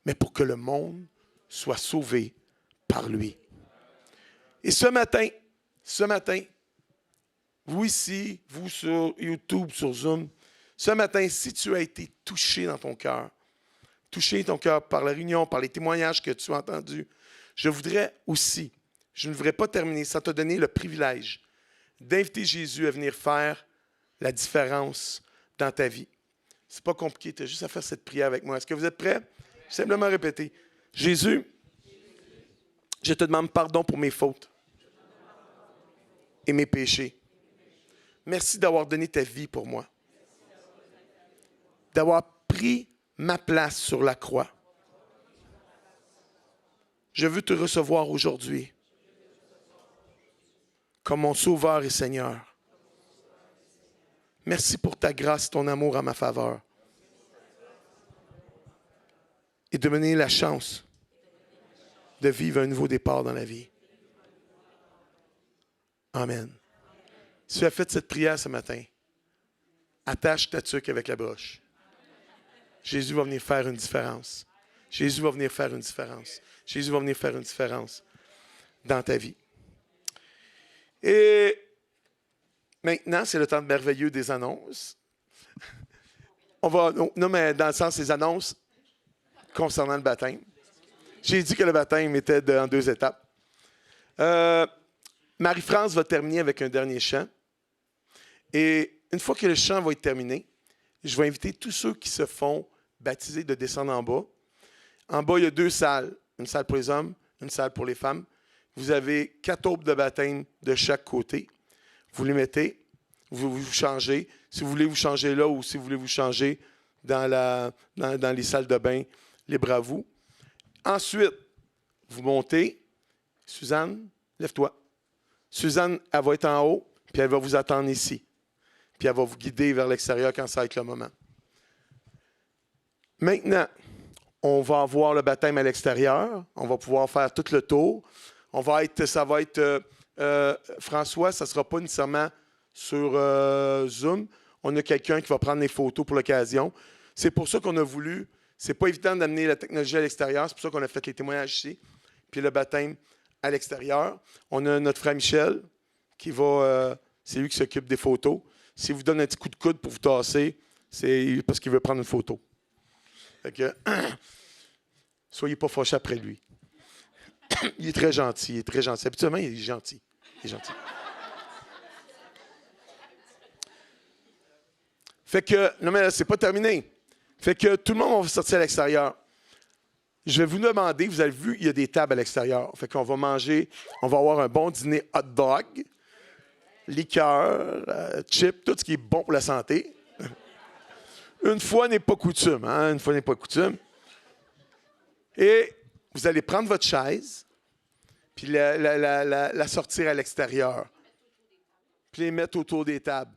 S1: mais pour que le monde soit sauvé par lui. Et ce matin, vous ici, vous sur YouTube, sur Zoom, ce matin, si tu as été touché dans ton cœur par la réunion, par les témoignages que tu as entendus, je ne voudrais pas terminer sans te donner le privilège d'inviter Jésus à venir faire la différence dans ta vie. C'est pas compliqué, tu as juste à faire cette prière avec moi. Est-ce que vous êtes prêts? Simplement répéter. Jésus, je te demande pardon pour mes fautes et mes péchés. Merci d'avoir donné ta vie pour moi, d'avoir pris ma place sur la croix. Je veux te recevoir aujourd'hui comme mon Sauveur et Seigneur. Merci pour ta grâce, ton amour en ma faveur. Et de me donner la chance de vivre un nouveau départ dans la vie. Amen. Si tu as fait cette prière ce matin, attache ta tuque avec la broche. Jésus va venir faire une différence. Jésus va venir faire une différence. Jésus va venir faire une différence dans ta vie. Et maintenant, c'est le temps merveilleux des annonces. Non, mais dans le sens des annonces concernant le baptême. J'ai dit que le baptême était en 2 étapes. Marie-France va terminer avec un dernier chant. Et une fois que le chant va être terminé, je vais inviter tous ceux qui se font baptiser de descendre en bas. En bas, il y a 2 salles. Une salle pour les hommes, une salle pour les femmes. Vous avez 4 aubes de baptême de chaque côté. Vous les mettez, vous changez. Si vous voulez vous changer là ou si vous voulez vous changer dans les salles de bain, libre à vous. Ensuite, vous montez. Suzanne, lève-toi. Suzanne, elle va être en haut, puis elle va vous attendre ici. Puis elle va vous guider vers l'extérieur quand ça va être le moment. Maintenant, on va avoir le baptême à l'extérieur. On va pouvoir faire tout le tour. Ça va être François, ça ne sera pas nécessairement sur Zoom. On a quelqu'un qui va prendre les photos pour l'occasion. C'est pour ça qu'on a voulu. C'est pas évident d'amener la technologie à l'extérieur. C'est pour ça qu'on a fait les témoignages ici. Puis le baptême à l'extérieur. On a notre frère Michel qui va. C'est lui qui s'occupe des photos. S'il vous donne un petit coup de coude pour vous tasser, c'est parce qu'il veut prendre une photo. Fait que, soyez pas fâchés après lui. Il est très gentil, il est très gentil. Habituellement, il est gentil. Il est gentil. Fait que, non mais c'est pas terminé. Fait que tout le monde va sortir à l'extérieur. Je vais vous demander, vous avez vu, il y a des tables à l'extérieur. Fait qu'on va manger, on va avoir un bon dîner hot dog, liqueur, chips, tout ce qui est bon pour la santé. Une fois n'est pas coutume, hein? Une fois n'est pas coutume. Et vous allez prendre votre chaise, puis la sortir à l'extérieur, puis les mettre autour des tables.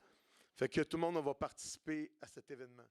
S1: Fait que tout le monde va participer à cet événement.